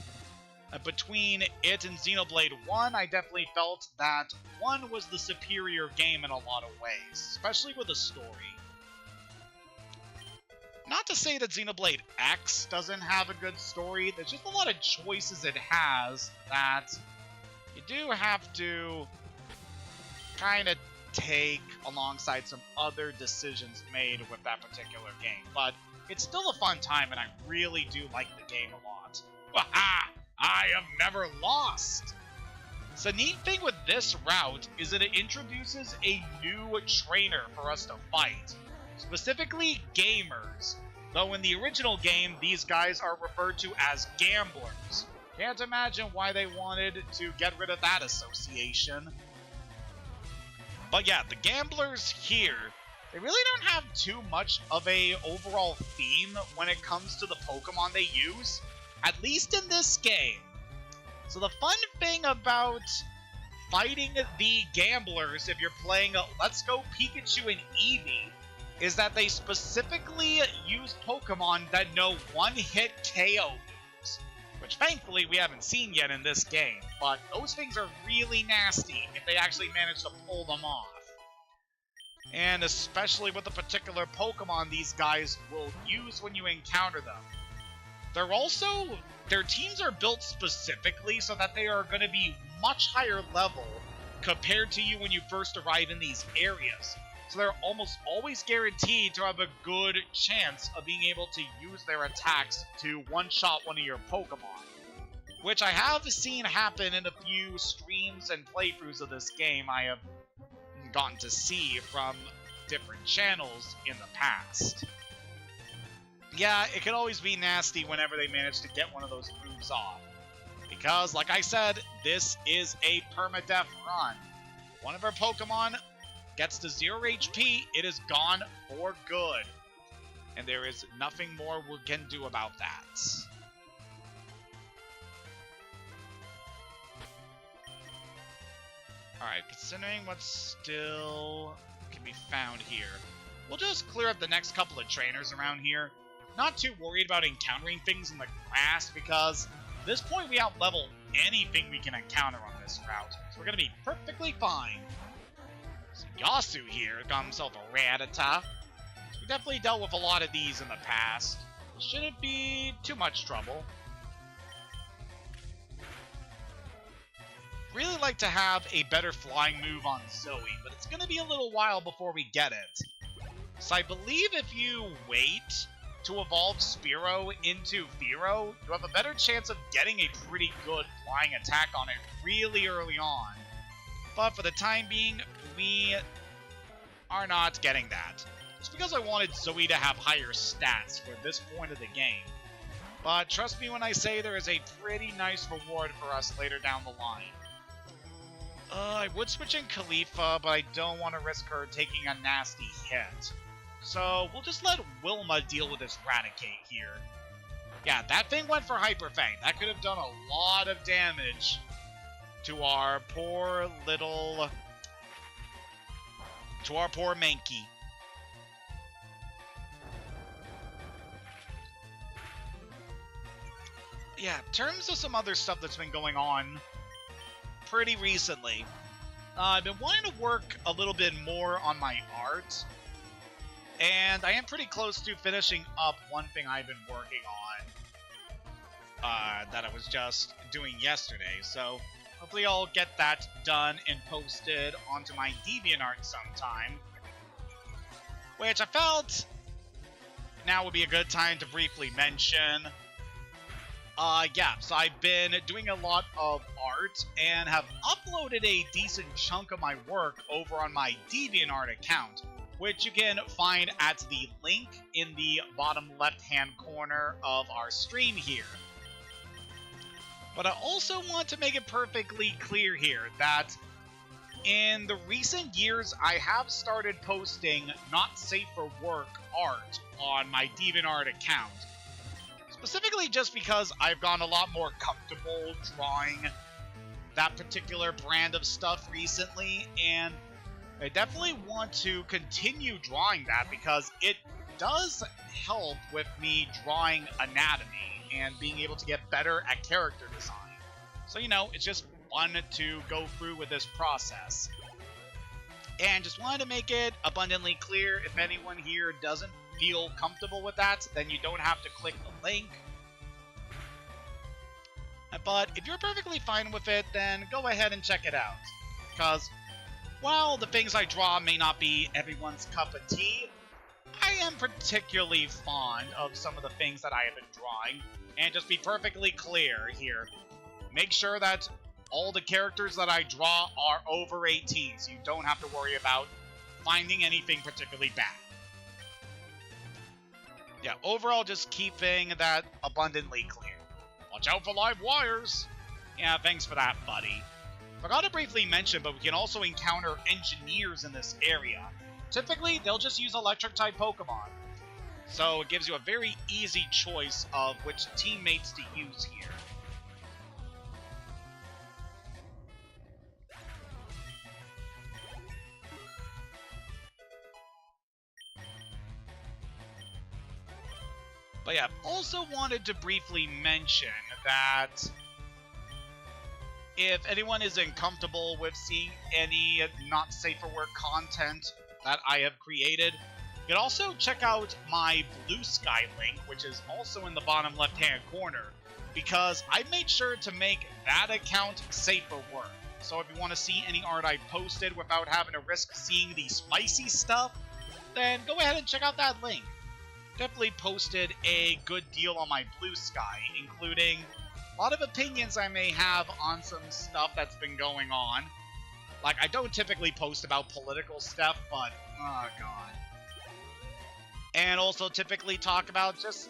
between it and Xenoblade 1, I definitely felt that 1 was the superior game in a lot of ways, especially with the story. Not to say that Xenoblade X doesn't have a good story, there's just a lot of choices it has that you do have to kind of take alongside some other decisions made with that particular game. But it's still a fun time, and I really do like the game a lot. Waha! I have never lost! So the neat thing with this route is that it introduces a new trainer for us to fight. Specifically gamers, though in the original game these guys are referred to as gamblers. Can't imagine why they wanted to get rid of that association. But yeah, the gamblers here, they really don't have too much of a overall theme when it comes to the Pokemon they use, at least in this game. So the fun thing about fighting the gamblers if you're playing Let's Go Pikachu and Eevee is that they specifically use Pokemon that know one-hit KO moves, which thankfully we haven't seen yet in this game, but those things are really nasty if they actually manage to pull them off. And especially with the particular Pokemon these guys will use when you encounter them. Their teams are built specifically so that they are going to be much higher level compared to you when you first arrive in these areas. So they're almost always guaranteed to have a good chance of being able to use their attacks to one-shot one of your Pokemon. Which I have seen happen in a few streams and playthroughs of this game I have gotten to see from different channels in the past. Yeah, it can always be nasty whenever they manage to get one of those moves off. Because, like I said, this is a permadeath run. One of our Pokemon gets to 0 HP, it is gone for good. And there is nothing more we can do about that. Alright, considering what still can be found here, we'll just clear up the next couple of trainers around here. Not too worried about encountering things in the grass, because at this point we outlevel anything we can encounter on this route. So we're going to be perfectly fine. So Yasu here got himself a Rattata. So we definitely dealt with a lot of these in the past. Shouldn't be too much trouble. Really like to have a better flying move on Zoe, but it's going to be a little while before we get it. So I believe if you wait to evolve Spearow into Fearow, you have a better chance of getting a pretty good flying attack on it really early on. But for the time being, we are not getting that. Just because I wanted Zoe to have higher stats for this point of the game. But trust me when I say there is a pretty nice reward for us later down the line. I would switch in Khalifa, but I don't want to risk her taking a nasty hit. So we'll just let Wilma deal with this Raticate here. Yeah, that thing went for Hyper Fang. That could have done a lot of damage to our poor little... to our poor Mankey. Yeah, in terms of some other stuff that's been going on pretty recently, I've been wanting to work a little bit more on my art. And I am pretty close to finishing up one thing I've been working on that I was just doing yesterday. So hopefully I'll get that done and posted onto my DeviantArt sometime. Which I felt now would be a good time to briefly mention. Yeah, so I've been doing a lot of art and have uploaded a decent chunk of my work over on my DeviantArt account, which you can find at the link in the bottom left-hand corner of our stream here. But I also want to make it perfectly clear here that in the recent years, I have started posting not safe for work art on my DeviantArt account. Specifically just because I've gotten a lot more comfortable drawing that particular brand of stuff recently, and I definitely want to continue drawing that because it does help with me drawing anatomy and being able to get better at character design. So, you know, it's just fun to go through with this process. And just wanted to make it abundantly clear, if anyone here doesn't feel comfortable with that, then you don't have to click the link. But if you're perfectly fine with it, then go ahead and check it out. Because while the things I draw may not be everyone's cup of tea, I am particularly fond of some of the things that I have been drawing. And just be perfectly clear here, make sure that all the characters that I draw are over 18, so you don't have to worry about finding anything particularly bad. Yeah, overall just keeping that abundantly clear. Watch out for live wires! Yeah, thanks for that, buddy. Forgot to briefly mention, but we can also encounter engineers in this area. Typically, they'll just use electric-type Pokemon. So it gives you a very easy choice of which teammates to use here. But yeah, also wanted to briefly mention that if anyone is uncomfortable with seeing any not safe for work content that I have created, you can also check out my Blue Sky link, which is also in the bottom left-hand corner, because I made sure to make that account safe for work. So if you want to see any art I posted without having to risk seeing the spicy stuff, then go ahead and check out that link. Definitely posted a good deal on my Blue Sky, including a lot of opinions I may have on some stuff that's been going on. Like, I don't typically post about political stuff, but, oh god. And also typically talk about just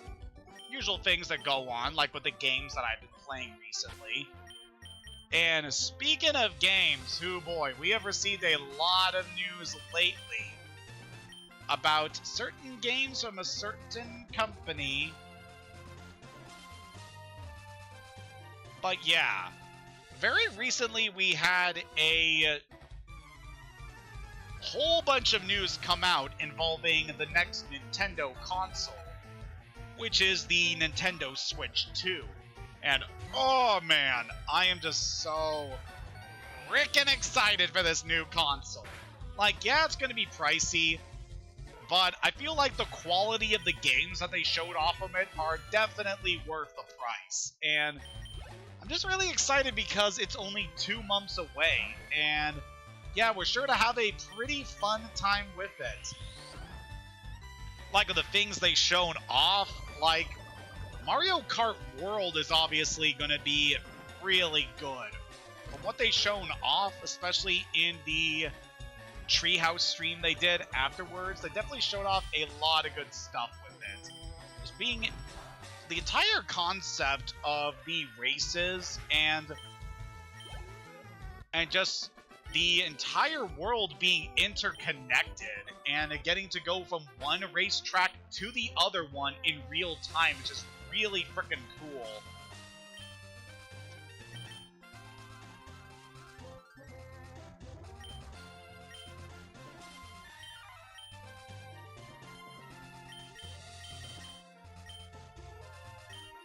usual things that go on, like with the games that I've been playing recently. And speaking of games, oh boy, we have received a lot of news lately about certain games from a certain company. But yeah, very recently we had a whole bunch of news come out involving the next Nintendo console, which is the Nintendo Switch 2. And oh man, I am just so freaking excited for this new console. Like, yeah, it's going to be pricey, but I feel like the quality of the games that they showed off from it are definitely worth the price. And I'm just really excited because it's only 2 months away, and yeah, we're sure to have a pretty fun time with it. Like, the things they shown off, like, Mario Kart World is obviously going to be really good. From what they shown off, especially in the Treehouse stream they did afterwards, they definitely showed off a lot of good stuff with it. Just being the entire concept of the races and just the entire world being interconnected and getting to go from one racetrack to the other one in real time is just really freaking cool.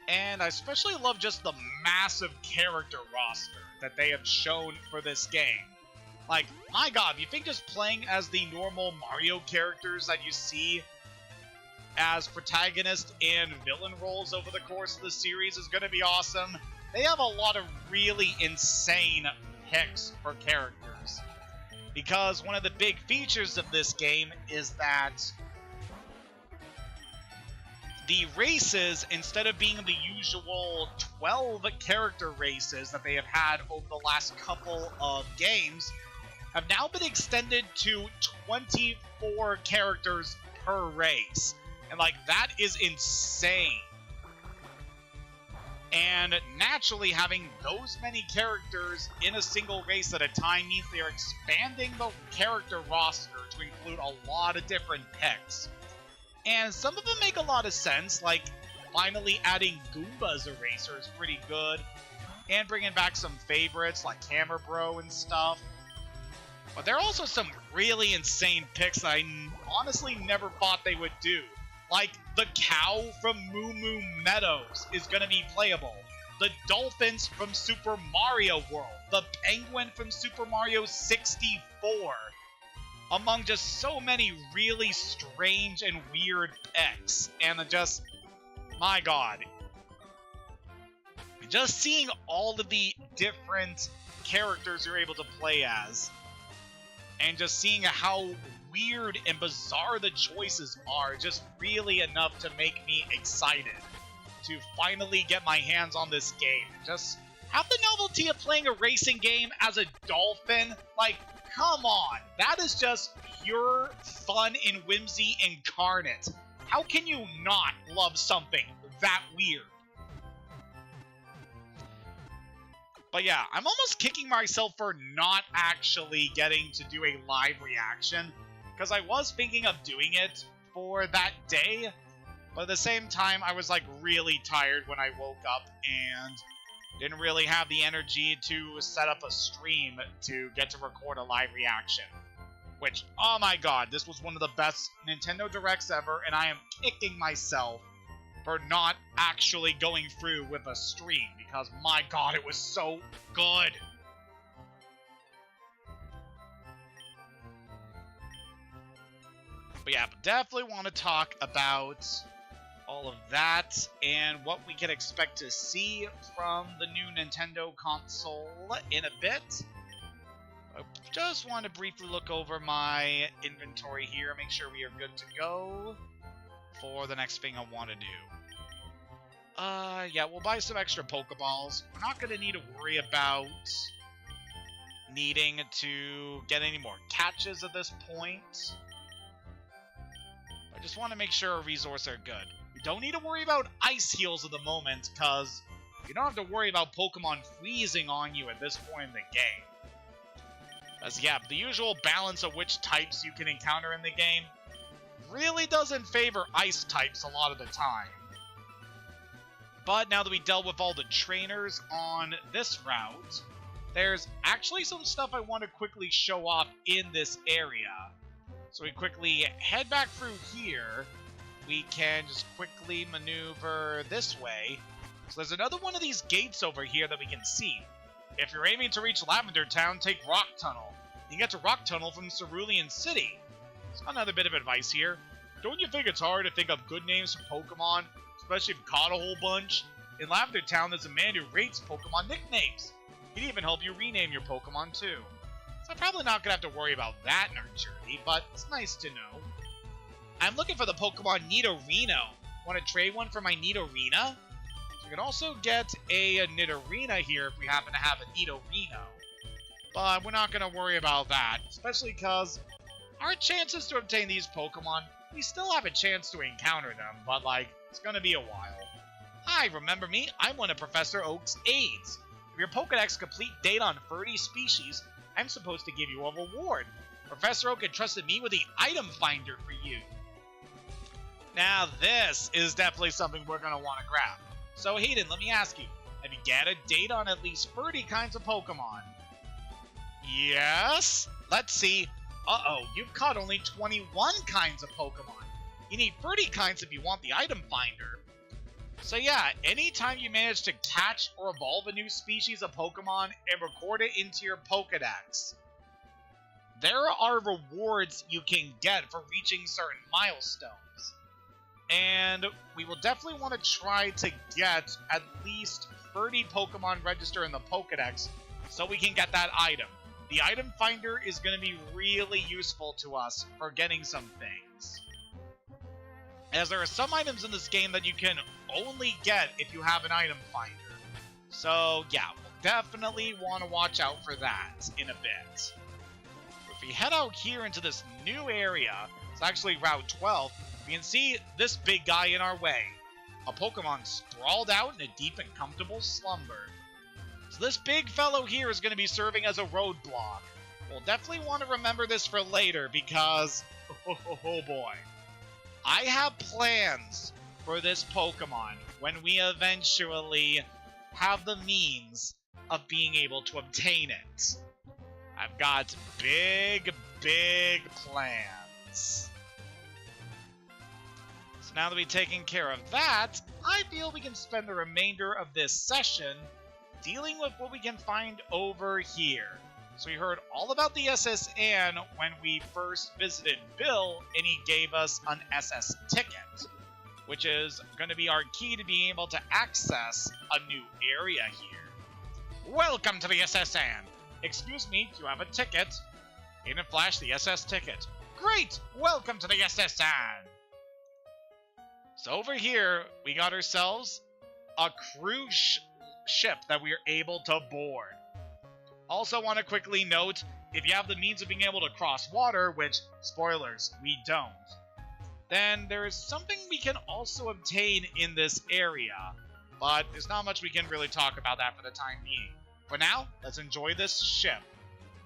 And I especially love just the massive character roster that they have shown for this game. Like, my god, you think just playing as the normal Mario characters that you see as protagonist and villain roles over the course of the series is going to be awesome? They have a lot of really insane picks for characters. Because one of the big features of this game is that the races, instead of being the usual 12 character races that they have had over the last couple of games, have now been extended to 24 characters per race. And, like, that is insane. And naturally, having those many characters in a single race at a time means they are expanding the character roster to include a lot of different picks. And some of them make a lot of sense, like finally adding Goomba as a racer is pretty good, and bringing back some favorites like Hammer Bro and stuff. But there are also some really insane picks that I honestly never thought they would do. Like, the cow from Moo Moo Meadows is going to be playable. The dolphins from Super Mario World. The penguin from Super Mario 64. Among just so many really strange and weird picks. And just, my god. Just seeing all of the different characters you're able to play as, and just seeing how weird and bizarre the choices are, just really enough to make me excited to finally get my hands on this game. Just have the novelty of playing a racing game as a dolphin. Like, come on. That is just pure fun and whimsy incarnate. How can you not love something that weird? But yeah, I'm almost kicking myself for not actually getting to do a live reaction, because I was thinking of doing it for that day, but at the same time, I was like really tired when I woke up and didn't really have the energy to set up a stream to get to record a live reaction. Which, oh my god, this was one of the best Nintendo Directs ever, and I am kicking myself for not actually going through with a stream, because my god, it was so good. But yeah, definitely want to talk about all of that and what we can expect to see from the new Nintendo console in a bit. I just want to briefly look over my inventory here, make sure we are good to go for the next thing I want to do. Yeah, we'll buy some extra Pokeballs. We're not going to need to worry about needing to get any more catches at this point. I just want to make sure our resources are good. We don't need to worry about ice heals at the moment, because you don't have to worry about Pokemon freezing on you at this point in the game. As yeah, the usual balance of which types you can encounter in the game really doesn't favor ice types a lot of the time. But now that we dealt with all the trainers on this route, there's actually some stuff I want to quickly show off in this area. So we quickly head back through here. We can just quickly maneuver this way. So there's another one of these gates over here that we can see. If you're aiming to reach Lavender Town, take Rock Tunnel. You can get to Rock Tunnel from Cerulean City. So another bit of advice here. Don't you think it's hard to think of good names for Pokemon, especially if you've caught a whole bunch? In Lavender Town, there's a man who rates Pokemon nicknames. He'd even help you rename your Pokemon too. So I'm probably not going to have to worry about that in our journey, but it's nice to know. I'm looking for the Pokemon Nidorino. Want to trade one for my Nidorina? So we can also get a Nidorina here if we happen to have a Nidorino. But we're not going to worry about that, especially because our chances to obtain these Pokemon, we still have a chance to encounter them, but like, it's going to be a while. Hi, remember me? I'm one of Professor Oak's aides. If your Pokedex complete data on 30 species, I'm supposed to give you a reward. Professor Oak entrusted me with the item finder for you. Now this is definitely something we're going to want to grab. So Hayden, let me ask you, have you gathered data on at least 30 kinds of Pokemon? Yes? Let's see. Uh-oh, you've caught only 21 kinds of Pokemon. You need 30 kinds if you want the item finder. So yeah, anytime you manage to catch or evolve a new species of Pokemon and record it into your Pokedex, there are rewards you can get for reaching certain milestones. And we will definitely want to try to get at least 30 Pokemon registered in the Pokedex so we can get that item. The item finder is going to be really useful to us for getting some things, as there are some items in this game that you can only get if you have an item finder. So yeah, we'll definitely want to watch out for that in a bit. If we head out here into this new area, it's actually Route 12, we can see this big guy in our way. A Pokemon sprawled out in a deep and comfortable slumber. So this big fellow here is going to be serving as a roadblock. We'll definitely want to remember this for later because, oh boy. I have plans for this Pokemon when we eventually have the means of being able to obtain it. I've got big plans. So now that we've taken care of that, I feel we can spend the remainder of this session dealing with what we can find over here. So we heard all about the SS Anne when we first visited Bill, and he gave us an SS ticket, which is going to be our key to being able to access a new area here. Welcome to the SS Anne. Excuse me, do you have a ticket? In a flash, the SS ticket. Great! Welcome to the SS Anne. So over here, we got ourselves a cruise ship that we are able to board. Also want to quickly note, if you have the means of being able to cross water, which, spoilers, we don't, then there is something we can also obtain in this area, but there's not much we can really talk about that for the time being. For now, let's enjoy this ship.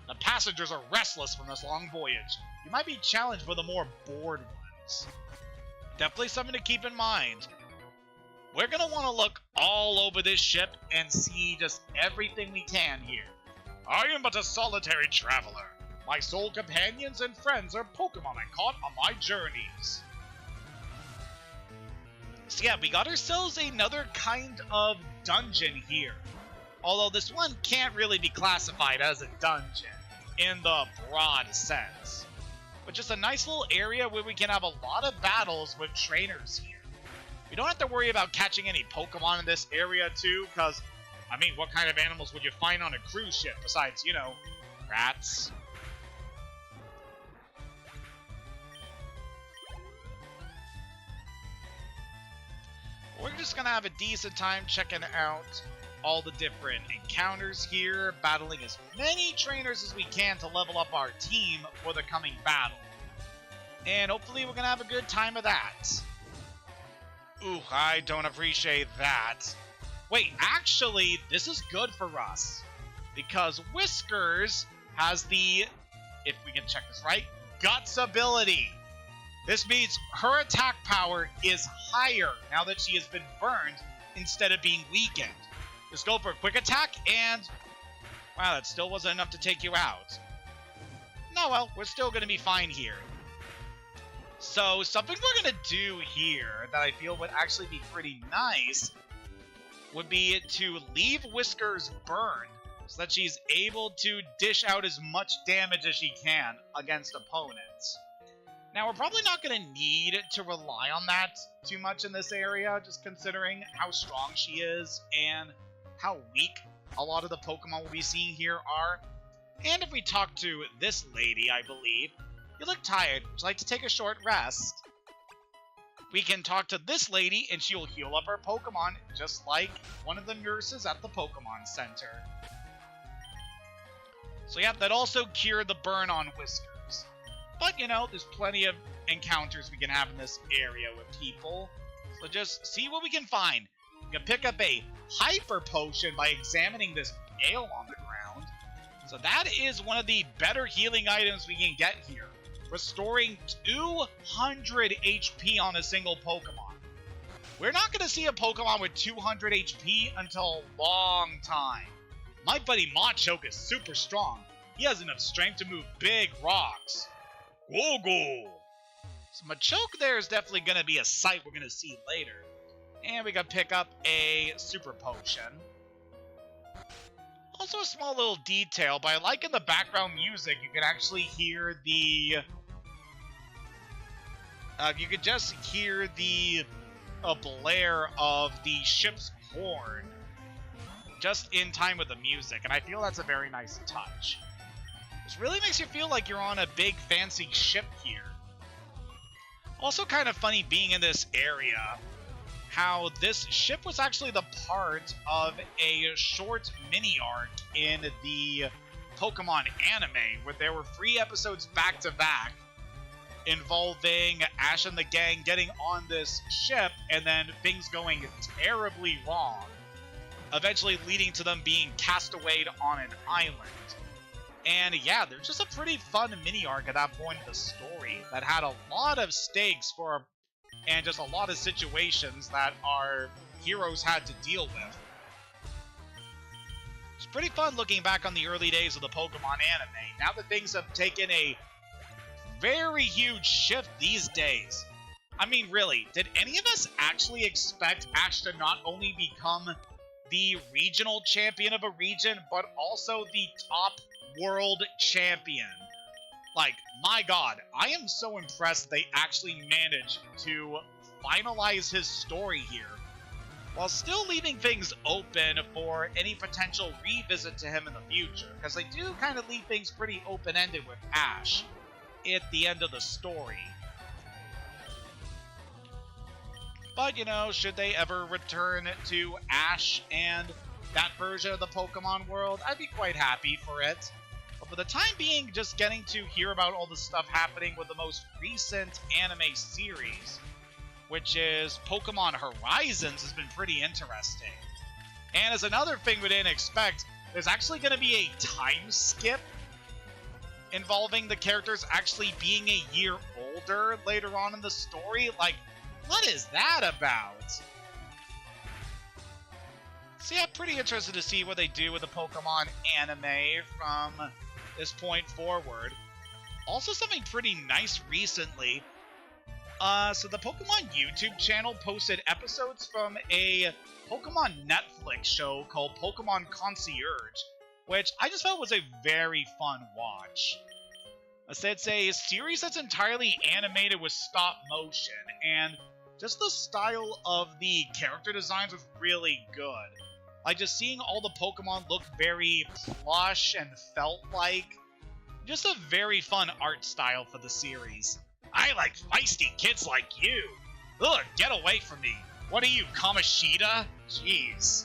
The passengers are restless from this long voyage. You might be challenged for the more bored ones. Definitely something to keep in mind. We're going to want to look all over this ship and see just everything we can here. I am but a solitary traveler. My sole companions and friends are Pokemon I caught on my journeys. So yeah, we got ourselves another kind of dungeon here. Although this one can't really be classified as a dungeon in the broad sense. But just a nice little area where we can have a lot of battles with trainers here. We don't have to worry about catching any Pokemon in this area too, because, I mean, what kind of animals would you find on a cruise ship besides, you know, rats? We're just gonna have a decent time checking out all the different encounters here, battling as many trainers as we can to level up our team for the coming battle. And hopefully we're gonna have a good time of that. Ooh, I don't appreciate that. Wait, actually, this is good for us. Because Whiskers has the, if we can check this right, Guts ability. This means her attack power is higher now that she has been burned instead of being weakened. Just go for a quick attack and, wow, that still wasn't enough to take you out. No, well, we're still going to be fine here. So something we're going to do here that I feel would actually be pretty nice would be to leave Whiskers burned so that she's able to dish out as much damage as she can against opponents. Now, we're probably not going to need to rely on that too much in this area, just considering how strong she is and how weak a lot of the Pokemon we'll be seeing here are. And if we talk to this lady, I believe, you look tired. Would you like to take a short rest? We can talk to this lady, and she will heal up our Pokemon, just like one of the nurses at the Pokemon Center. So yeah, that also cured the burn on Whiskers. But, you know, there's plenty of encounters we can have in this area with people. So just see what we can find. You can pick up a Hyper Potion by examining this pail on the ground. So that is one of the better healing items we can get here. Restoring 200 HP on a single Pokemon. We're not going to see a Pokemon with 200 HP until a long time. My buddy Machoke is super strong. He has enough strength to move big rocks. Go! So Machoke there is definitely going to be a sight we're going to see later. And we can pick up a Super Potion. Also a small little detail, but I like in the background music, you can actually hear the... you could just hear the blare of the ship's horn just in time with the music, and I feel that's a very nice touch. This really makes you feel like you're on a big fancy ship here. Also kind of funny being in this area, how this ship was actually the part of a short mini-arc in the Pokemon anime, where there were 3 episodes back-to-back involving Ash and the gang getting on this ship and then things going terribly wrong, eventually leading to them being castawayed on an island. And yeah, there's just a pretty fun mini-arc at that point in the story that had a lot of stakes for, and just a lot of situations that our heroes had to deal with. It's pretty fun looking back on the early days of the Pokemon anime, now that things have taken a very huge shift these days. I mean, really, did any of us actually expect Ash to not only become the regional champion of a region, but also the top world champion? Like, my god, I am so impressed they actually managed to finalize his story here, while still leaving things open for any potential revisit to him in the future, because they do kind of leave things pretty open-ended with Ash at the end of the story. But, you know, should they ever return to Ash and that version of the Pokemon world, I'd be quite happy for it. But for the time being, just getting to hear about all the stuff happening with the most recent anime series, which is Pokemon Horizons, has been pretty interesting. And as another thing we didn't expect, there's actually going to be a time skip involving the characters actually being a year older later on in the story. Like, what is that about? So yeah, pretty interested to see what they do with the Pokemon anime from this point forward. Also something pretty nice recently So the Pokemon YouTube channel posted episodes from a Pokemon Netflix show called Pokemon Concierge, which I just felt was a very fun watch. It's a series that's entirely animated with stop motion, and just the style of the character designs was really good. Like, just seeing all the Pokemon look very plush and felt-like. Just a very fun art style for the series. I like feisty kids like you! Ugh, get away from me! What are you, Kamoshida? Jeez.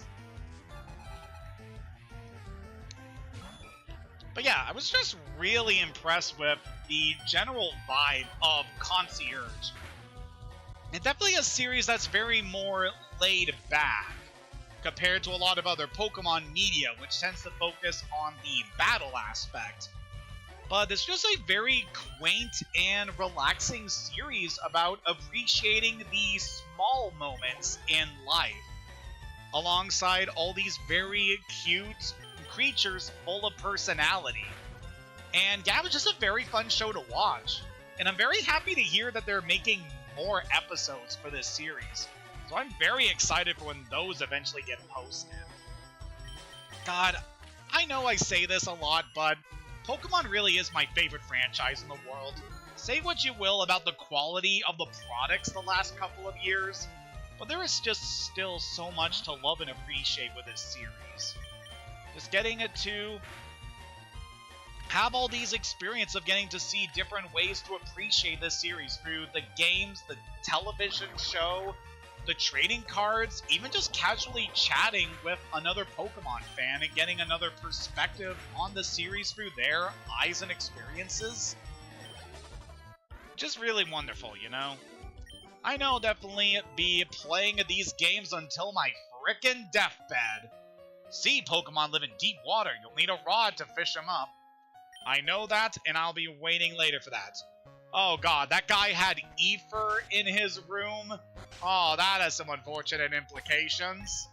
But yeah, I was just really impressed with the general vibe of Concierge. It's definitely a series that's very more laid back compared to a lot of other Pokemon media, which tends to focus on the battle aspect. But it's just a very quaint and relaxing series about appreciating the small moments in life, alongside all these very cute creatures full of personality. And yeah, it was just a very fun show to watch. And I'm very happy to hear that they're making more episodes for this series. So I'm very excited for when those eventually get posted. God, I know I say this a lot, but Pokemon really is my favorite franchise in the world. Say what you will about the quality of the products the last couple of years, but there is just still so much to love and appreciate with this series. Just getting it to have all these experiences of getting to see different ways to appreciate this series through the games, the television show, the trading cards, even just casually chatting with another Pokemon fan and getting another perspective on the series through their eyes and experiences. Just really wonderful, you know? I know I'll definitely be playing these games until my frickin' deathbed. See Pokemon live in deep water, you'll need a rod to fish them up. I know that, and I'll be waiting later for that. Oh god, that guy had ether in his room? Oh, that has some unfortunate implications.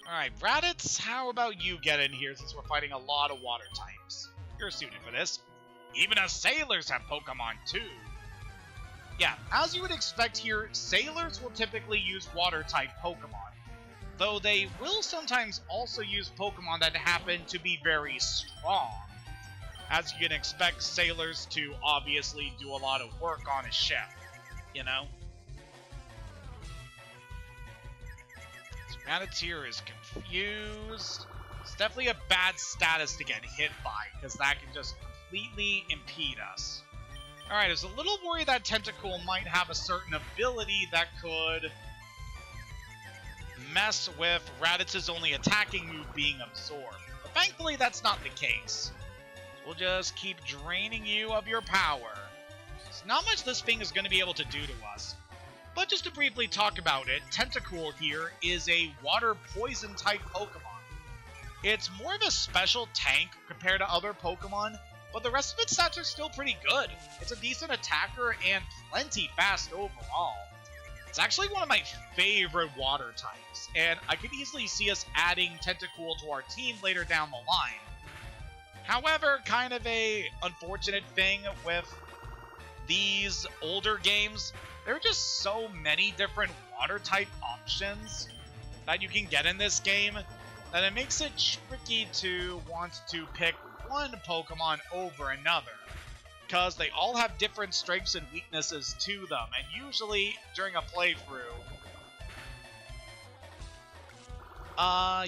Alright, Raditz, how about you get in here since we're fighting a lot of water types? You're suited for this. Even us sailors have Pokemon too. Yeah, as you would expect here, sailors will typically use water-type Pokemon, though they will sometimes also use Pokemon that happen to be very strong, as you can expect sailors to obviously do a lot of work on a ship, you know? Raditz is confused. It's definitely a bad status to get hit by, because that can just completely impede us. Alright, I was a little worried that Tentacool might have a certain ability that could mess with Raditz's only attacking move being absorbed. But thankfully, that's not the case. We'll just keep draining you of your power. There's not much this thing is going to be able to do to us. But just to briefly talk about it, Tentacool here is a water poison type Pokemon. It's more of a special tank compared to other Pokemon, but the rest of its stats are still pretty good. It's a decent attacker and plenty fast overall. It's actually one of my favorite water types, and I could easily see us adding Tentacool to our team later down the line. However, kind of a unfortunate thing with these older games, there are just so many different water type options that you can get in this game that it makes it tricky to want to pick one Pokemon over another, because they all have different strengths and weaknesses to them, and usually during a playthrough,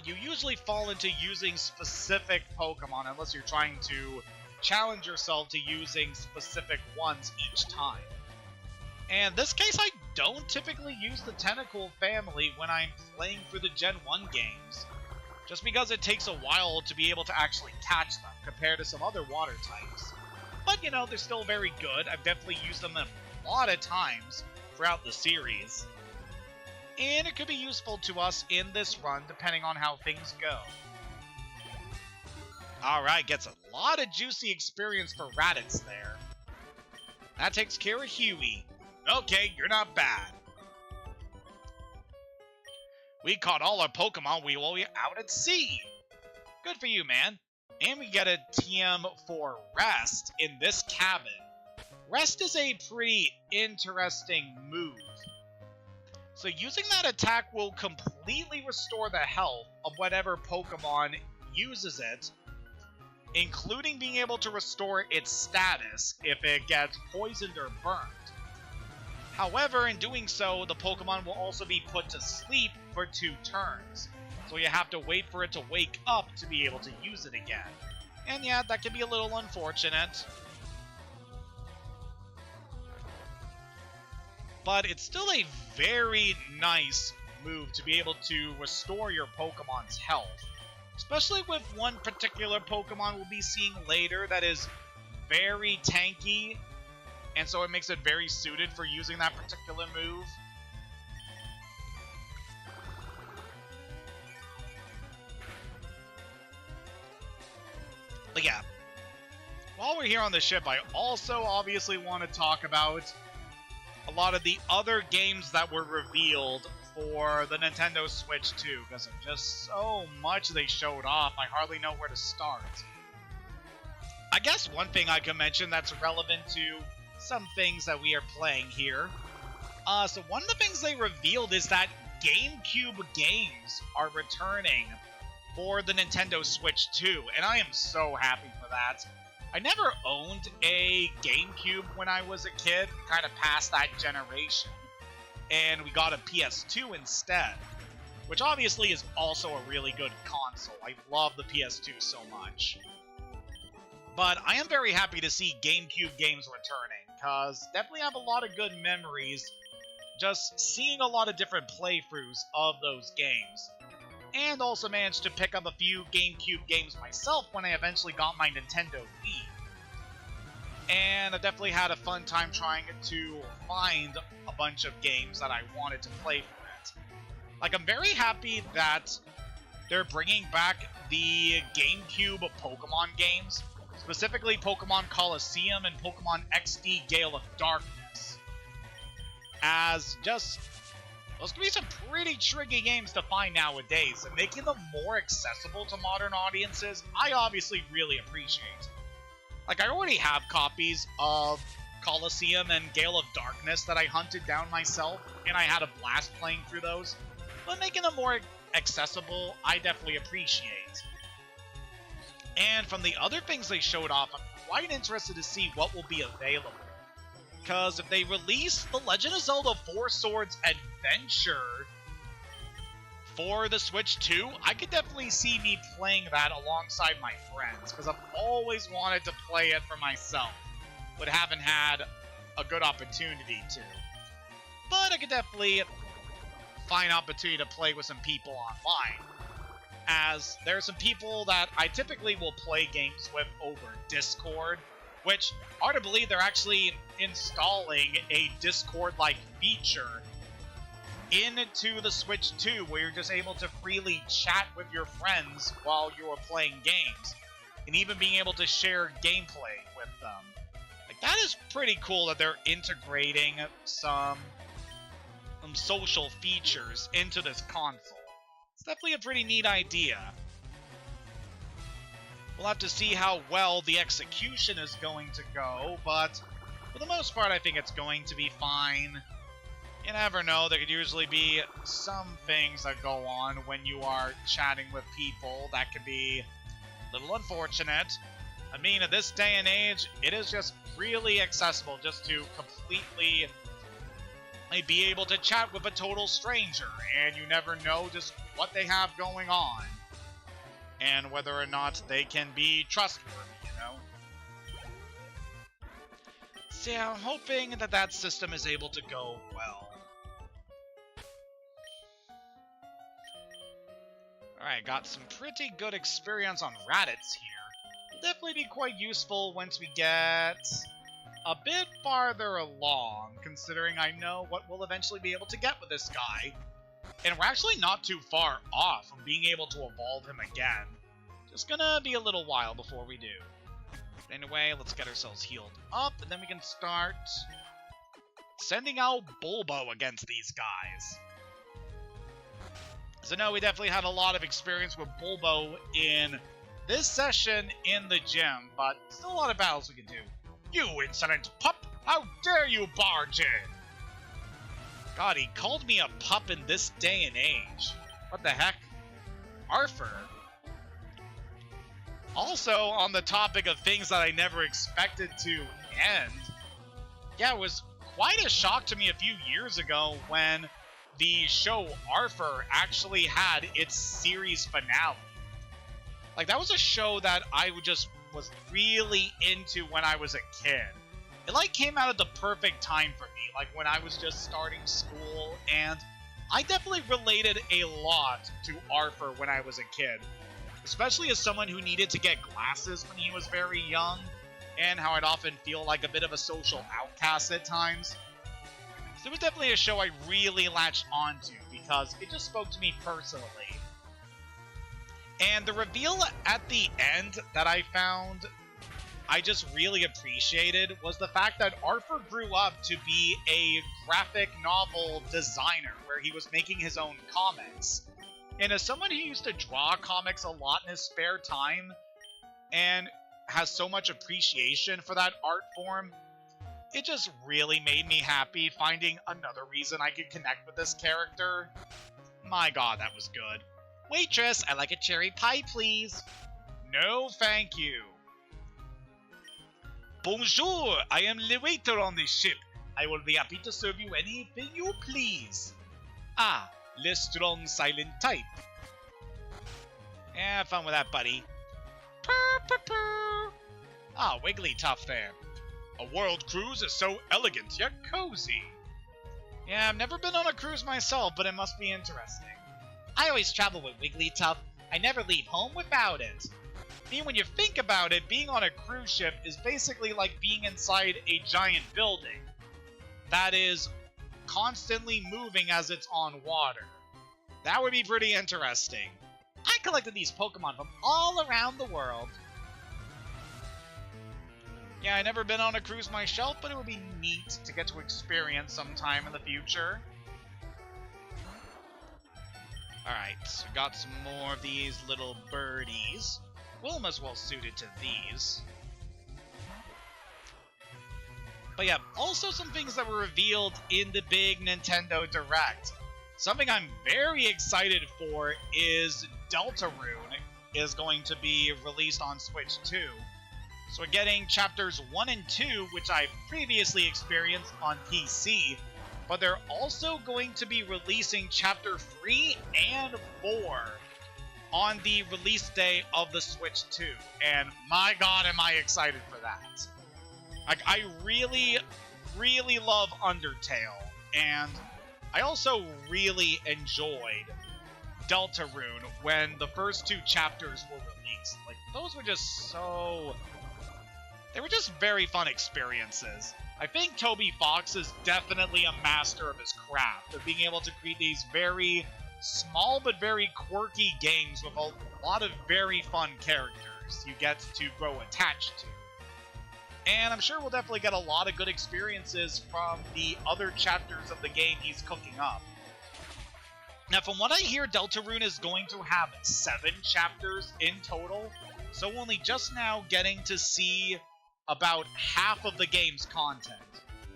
you usually fall into using specific Pokemon unless you're trying to challenge yourself to using specific ones each time. And in this case, I don't typically use the Tentacool family when I'm playing through the Gen 1 games, just because it takes a while to be able to actually catch them compared to some other water types. But, you know, they're still very good. I've definitely used them a lot of times throughout the series. And it could be useful to us in this run, depending on how things go. Alright, gets a lot of juicy experience for Raditz there. That takes care of Huey. Okay, you're not bad. We caught all our Pokemon while we were out at sea. Good for you, man. And we get a TM for rest in this cabin. Rest is a pretty interesting move. So using that attack will completely restore the health of whatever Pokemon uses it, including being able to restore its status if it gets poisoned or burned. However, in doing so, the Pokemon will also be put to sleep for 2 turns, so you have to wait for it to wake up to be able to use it again. And yeah, that can be a little unfortunate. But it's still a very nice move to be able to restore your Pokemon's health. Especially with one particular Pokemon we'll be seeing later that is very tanky, and so it makes it very suited for using that particular move. But yeah, while we're here on the ship, I also obviously want to talk about a lot of the other games that were revealed for the Nintendo Switch 2, because of just so much they showed off, I hardly know where to start. I guess one thing I can mention that's relevant to some things that we are playing here. So one of the things they revealed is that GameCube games are returning for the Nintendo Switch 2, and I am so happy for that. I never owned a GameCube when I was a kid, kind of past that generation, and we got a PS2 instead, which obviously is also a really good console. I love the PS2 so much. But I am very happy to see GameCube games returning, because definitely have a lot of good memories just seeing a lot of different playthroughs of those games. And also managed to pick up a few GameCube games myself when I eventually got my Nintendo Wii. And I definitely had a fun time trying to find a bunch of games that I wanted to play for it. Like, I'm very happy that they're bringing back the GameCube Pokemon games, specifically Pokemon Colosseum and Pokemon XD Gale of Darkness, as just those can be some pretty tricky games to find nowadays, and making them more accessible to modern audiences, I obviously really appreciate. Like, I already have copies of Colosseum and Gale of Darkness that I hunted down myself, and I had a blast playing through those, but making them more accessible, I definitely appreciate. And from the other things they showed off, I'm quite interested to see what will be available. Because if they release The Legend of Zelda 4 Swords Adventure for the Switch 2, I could definitely see me playing that alongside my friends, because I've always wanted to play it for myself, but haven't had a good opportunity to. But I could definitely find opportunity to play with some people online, as there are some people that I typically will play games with over Discord, which, hard to believe, they're actually installing a Discord-like feature into the Switch 2, where you're just able to freely chat with your friends while you're playing games, and even being able to share gameplay with them. Like, that is pretty cool that they're integrating some social features into this console. It's definitely a pretty neat idea. We'll have to see how well the execution is going to go, but for the most part, I think it's going to be fine. You never know, there could usually be some things that go on when you are chatting with people that could be a little unfortunate. I mean, at this day and age, it is just really accessible just to completely be able to chat with a total stranger, and you never know just what they have going on, and whether or not they can be trustworthy, you know? So yeah, I'm hoping that that system is able to go well. Alright, got some pretty good experience on Raditz here. Will definitely be quite useful once we get a bit farther along, considering I know what we'll eventually be able to get with this guy. And we're actually not too far off from being able to evolve him again. Just gonna be a little while before we do. But anyway, let's get ourselves healed up, and then we can start sending out Bulbo against these guys. So no, we definitely had a lot of experience with Bulbo in this session in the gym, but still a lot of battles we can do. You insolent pup! How dare you barge in? God, he called me a pup in this day and age. What the heck? Arthur. Also, on the topic of things that I never expected to end, yeah, it was quite a shock to me a few years ago when the show Arthur actually had its series finale. Like, that was a show that I was really into when I was a kid. It, like, came out at the perfect time for me, like, when I was just starting school, and I definitely related a lot to Arthur when I was a kid. Especially as someone who needed to get glasses when he was very young, and how I'd often feel like a bit of a social outcast at times. So it was definitely a show I really latched onto, because it just spoke to me personally. And the reveal at the end that I found I just really appreciated was the fact that Arthur grew up to be a graphic novel designer, where he was making his own comics. And as someone who used to draw comics a lot in his spare time, and has so much appreciation for that art form, it just really made me happy finding another reason I could connect with this character. My god, that was good. Waitress, I'd like a cherry pie, please. No, thank you. Bonjour, I am the waiter on this ship. I will be happy to serve you anything you please. Ah, le strong silent type. Yeah, have fun with that, buddy. Purr, purr, purr. Ah, Wigglytuff there. A world cruise is so elegant yet cozy. Yeah, I've never been on a cruise myself, but it must be interesting. I always travel with Wigglytuff. I never leave home without it. I mean, when you think about it, being on a cruise ship is basically like being inside a giant building that is constantly moving as it's on water. That would be pretty interesting. I collected these Pokemon from all around the world. Yeah, I've never been on a cruise myself, but it would be neat to get to experience sometime in the future. Alright, so got some more of these little birdies. Wilma's well suited to these. But yeah, also some things that were revealed in the big Nintendo Direct. Something I'm very excited for is Deltarune is going to be released on Switch 2. So we're getting Chapters 1 and 2, which I've previously experienced on PC, but they're also going to be releasing Chapter 3 and 4 on the release day of the Switch 2. And my god, am I excited for that. Like, I really, really love Undertale, and I also really enjoyed Deltarune when the first 2 chapters were released. Like, those were just so... They were just very fun experiences. I think Toby Fox is definitely a master of his craft, of being able to create these very small but very quirky games with a lot of very fun characters you get to grow attached to. And I'm sure we'll definitely get a lot of good experiences from the other chapters of the game he's cooking up. Now, from what I hear, Deltarune is going to have 7 chapters in total, so only just now getting to see about half of the game's content.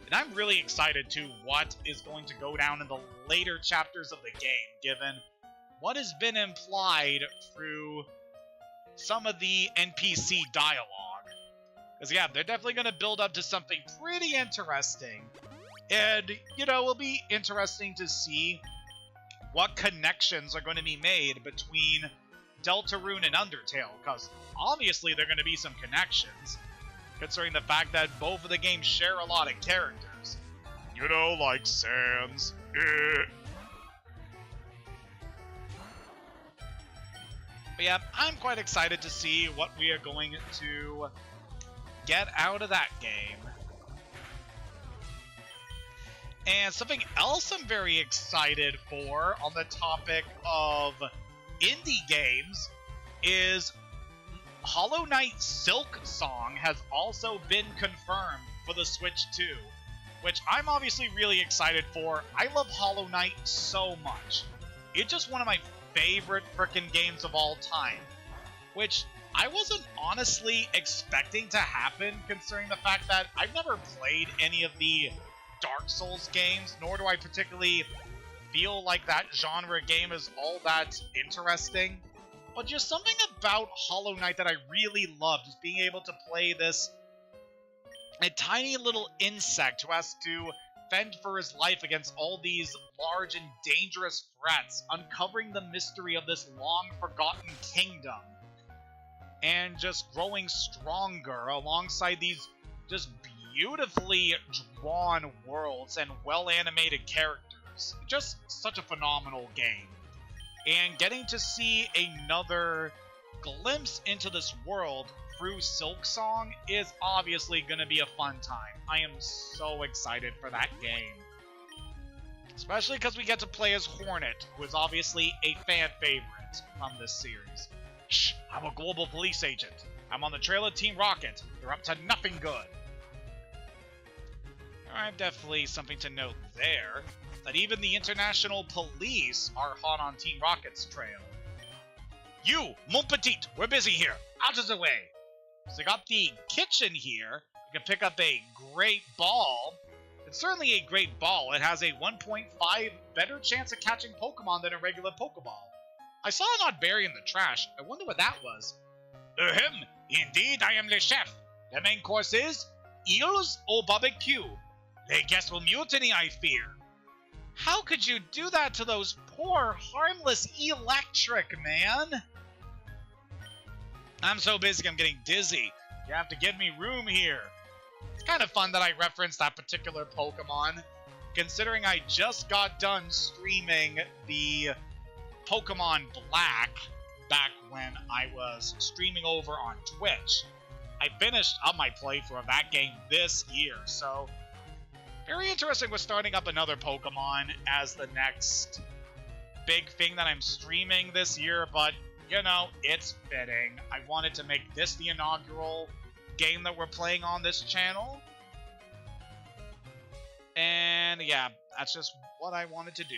And I'm really excited to what is going to go down in the later chapters of the game, given what has been implied through some of the NPC dialogue. Because, yeah, they're definitely going to build up to something pretty interesting. And, you know, it'll be interesting to see what connections are going to be made between Deltarune and Undertale, because obviously there are going to be some connections, considering the fact that both of the games share a lot of characters. You know, like Sans. But yeah, I'm quite excited to see what we are going to get out of that game. And something else I'm very excited for on the topic of indie games is Hollow Knight Silk Song has also been confirmed for the Switch 2, which I'm obviously really excited for. I love Hollow Knight so much. It's just one of my favorite frickin' games of all time, which I wasn't honestly expecting to happen, considering the fact that I've never played any of the Dark Souls games, nor do I particularly feel like that genre game is all that interesting. But just something about Hollow Knight that I really love, just being able to play this a tiny little insect who has to fend for his life against all these large and dangerous threats, uncovering the mystery of this long-forgotten kingdom, and just growing stronger alongside these just beautifully drawn worlds and well-animated characters. Just such a phenomenal game. And getting to see another glimpse into this world through Silksong is obviously going to be a fun time. I am so excited for that game. Especially because we get to play as Hornet, who is obviously a fan favorite from this series. Shh, I'm a global police agent. I'm on the trail of Team Rocket. They're up to nothing good. Alright, definitely something to note there, that even the international police are hot on Team Rocket's trail. You, mon petit, we're busy here. Out of the way. So I got the kitchen here. You can pick up a great ball. It's certainly a great ball. It has a 1.5 better chance of catching Pokemon than a regular Pokeball. I saw an odd berry in the trash. I wonder what that was. Ahem, indeed I am le chef. The main course is eels au barbecue. Les guests will mutiny, I fear. How could you do that to those poor, harmless electric, man? I'm so busy I'm getting dizzy. You have to give me room here. It's kind of fun that I referenced that particular Pokemon, considering I just got done streaming the Pokemon Black back when I was streaming over on Twitch. I finished up my playthrough of that game this year, so very interesting with starting up another Pokemon as the next big thing that I'm streaming this year, but you know, it's fitting. I wanted to make this the inaugural game that we're playing on this channel. And yeah, that's just what I wanted to do.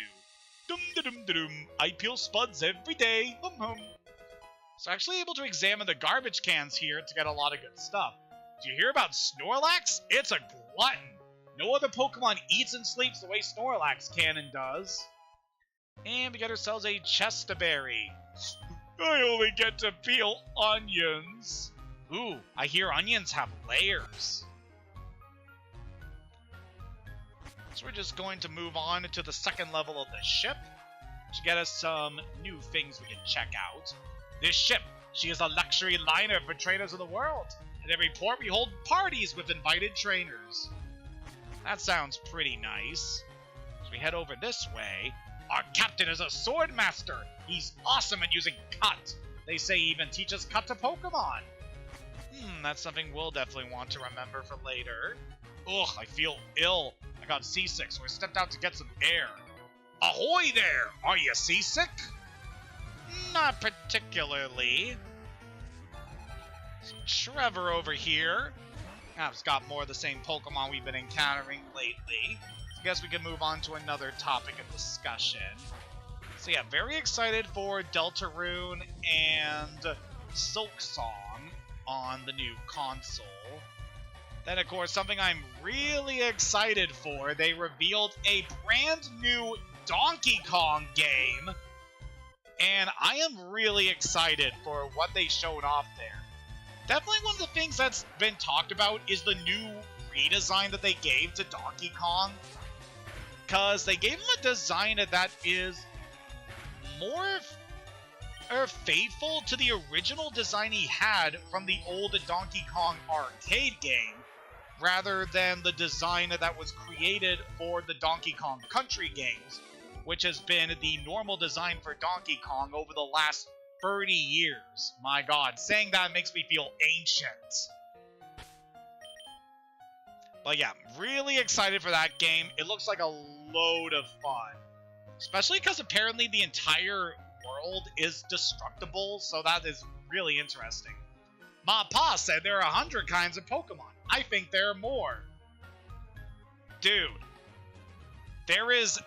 Dum-da-dum-da-dum. I peel spuds every day. Hum-hum. So actually able to examine the garbage cans here to get a lot of good stuff. Do you hear about Snorlax? It's a glutton. No other Pokemon eats and sleeps the way Snorlax can and does. And we get ourselves a Chestaberry. I only get to peel onions. Ooh, I hear onions have layers. So we're just going to move on to the second level of the ship to get us some new things we can check out. This ship, she is a luxury liner for trainers of the world. At every port we hold parties with invited trainers. That sounds pretty nice. As we head over this way, our captain is a sword master. He's awesome at using cut. They say he even teaches cut to Pokemon. That's something we'll definitely want to remember for later. Ugh, I feel ill. I got seasick, so I stepped out to get some air. Ahoy there! Are you seasick? Not particularly. So Trevor over here. I've got more of the same Pokemon we've been encountering lately. I guess we can move on to another topic of discussion. So yeah, very excited for Deltarune and Silksong on the new console. Then, of course, something I'm really excited for, they revealed a brand new Donkey Kong game, and I am really excited for what they showed off there. Definitely one of the things that's been talked about is the new redesign that they gave to Donkey Kong, because they gave him a design that is more faithful to the original design he had from the old Donkey Kong arcade game, rather than the design that was created for the Donkey Kong Country games, which has been the normal design for Donkey Kong over the last 30 years. My god, saying that makes me feel ancient. But yeah, really excited for that game. It looks like a load of fun. Especially because apparently the entire world is destructible, so that is really interesting. Ma Pa said there are 100 kinds of Pokemon. I think there are more. Dude, there is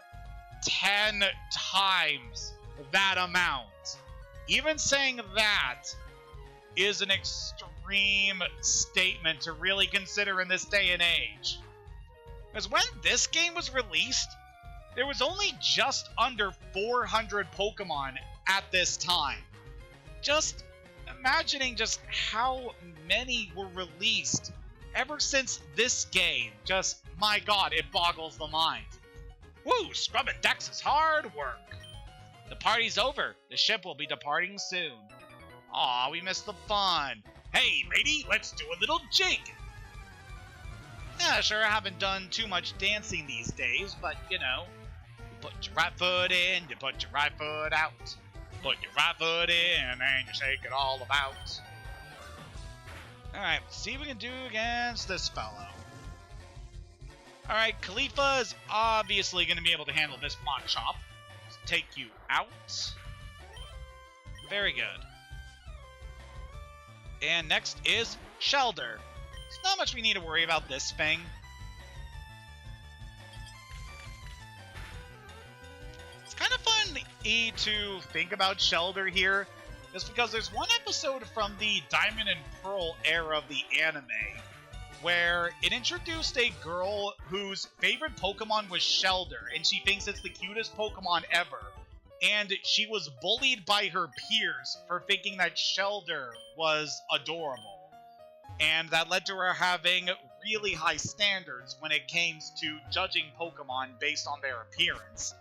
10 times that amount. Even saying that, is an extreme statement to really consider in this day and age. Because when this game was released, there was only just under 400 Pokemon at this time. Just imagining just how many were released ever since this game. Just, my god, it boggles the mind. Woo, scrubbing decks is hard work. The party's over. The ship will be departing soon. Aw, we missed the fun. Hey, matey, let's do a little jig. Yeah, sure, I haven't done too much dancing these days, but, you know, you put your right foot in, you put your right foot out. Put your right foot in, and you shake it all about. Alright, see what we can do against this fellow. Alright, Khalifa is obviously going to be able to handle this Machop. Let's take you out. Very good. And next is Shelder. There's not much we need to worry about this thing. It's kind of fun to think about Shelder here, just because there's one episode from the Diamond and Pearl era of the anime where it introduced a girl whose favorite Pokemon was Shelder, and she thinks it's the cutest Pokemon ever. And she was bullied by her peers for thinking that Shelder was adorable. And that led to her having really high standards when it came to judging Pokemon based on their appearance.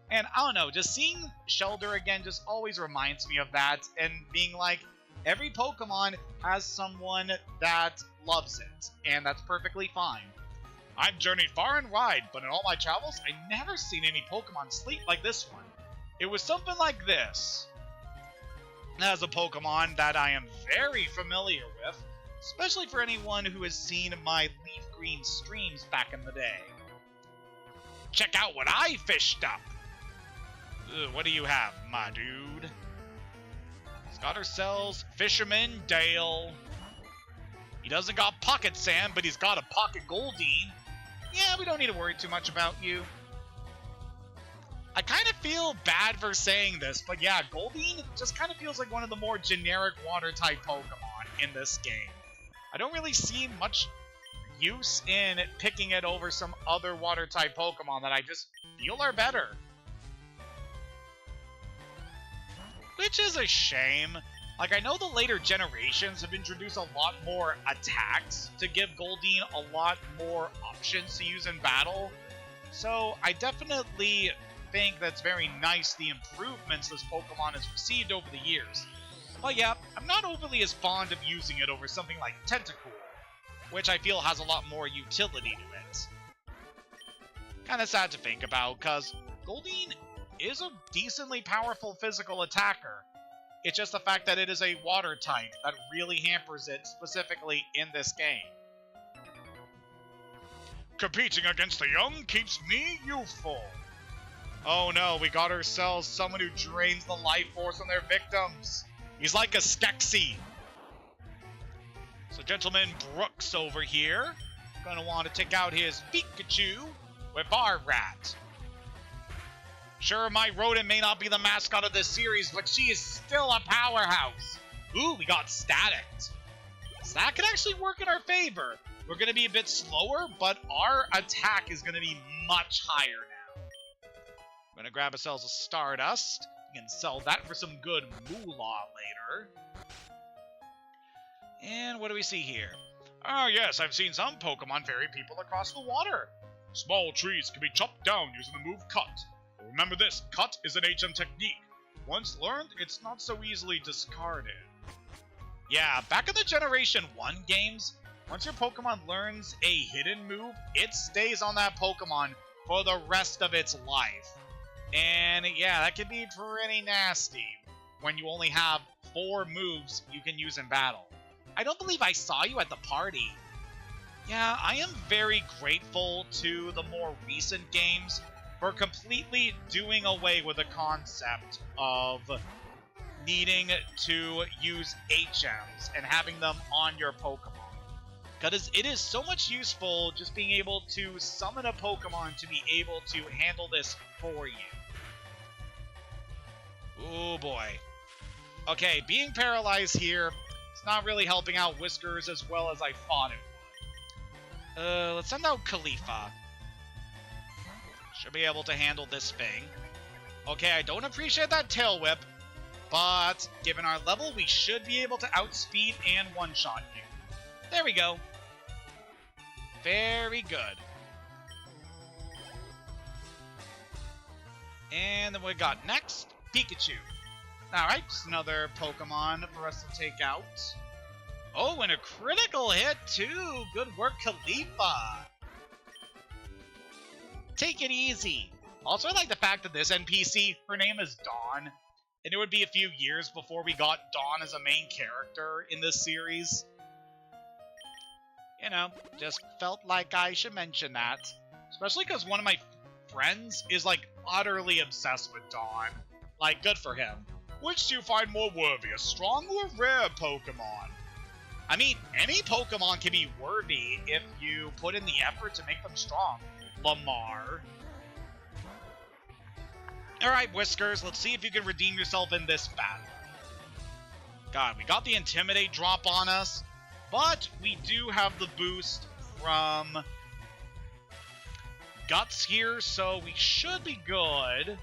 And I don't know, just seeing Shelder again just always reminds me of that, and being like, every Pokemon has someone that loves it, and that's perfectly fine. I've journeyed far and wide, but in all my travels, I've never seen any Pokemon sleep like this one. It was something like this. As a Pokemon that I am very familiar with, especially for anyone who has seen my Leaf Green streams back in the day. Check out what I fished up! Ugh, what do you have, my dude? He's got ourselves Fisherman Dale. He doesn't got Pocket Sand, but he's got a Pocket Goldeen. Yeah, we don't need to worry too much about you. I kind of feel bad for saying this, but yeah, Goldeen just kind of feels like one of the more generic Water-type Pokemon in this game. I don't really see much use in picking it over some other Water-type Pokemon that I just feel are better. Which is a shame. Like, I know the later generations have introduced a lot more attacks to give Goldeen a lot more options to use in battle. So, I definitely think that's very nice, the improvements this Pokemon has received over the years. But yeah, I'm not overly as fond of using it over something like Tentacool, which I feel has a lot more utility to it. Kinda sad to think about, cause Goldeen is a decently powerful physical attacker. It's just the fact that it is a water type that really hampers it, specifically in this game. Competing against the young keeps me youthful. Oh no, we got ourselves someone who drains the life force on their victims. He's like a Skeksis. So Gentleman Brooks over here, gonna want to take out his Pikachu with FireRed. Sure, my rodent may not be the mascot of this series, but she is still a powerhouse. Ooh, we got Static. So that can actually work in our favor. We're going to be a bit slower, but our attack is going to be much higher now. We're going to grab ourselves a Stardust. We can sell that for some good moolah later. And what do we see here? Oh yes, I've seen some Pokemon ferry people across the water. Small trees can be chopped down using the move Cut. Remember this, Cut is an HM technique. Once learned, it's not so easily discarded. Yeah, back in the Generation 1 games, once your Pokemon learns a hidden move, it stays on that Pokemon for the rest of its life. And yeah, that can be pretty nasty when you only have 4 moves you can use in battle. I don't believe I saw you at the party. Yeah, I am very grateful to the more recent games for completely doing away with the concept of needing to use HMs and having them on your Pokemon. Because it is so much useful just being able to summon a Pokemon to be able to handle this for you. Oh boy. Okay, being paralyzed here It's not really helping out Whiskers as well as I thought it would. Let's send out Khalifa. Should be able to handle this thing. Okay, I don't appreciate that Tail Whip, but given our level, we should be able to outspeed and one-shot you. There we go. Very good. And then we got next, Pikachu. Alright, another Pokemon for us to take out. Oh, and a critical hit too! Good work, Khalifa! Take it easy. Also, I like the fact that this NPC, her name is Dawn. And it would be a few years before we got Dawn as a main character in this series. You know, just felt like I should mention that. Especially because one of my friends is, like, utterly obsessed with Dawn. Like, good for him. Which do you find more worthy, a strong or rare Pokemon? I mean, any Pokemon can be worthy if you put in the effort to make them strong. Lamar. Alright, Whiskers, let's see if you can redeem yourself in this battle. God, we got the Intimidate drop on us, but we do have the boost from Guts here, so we should be good.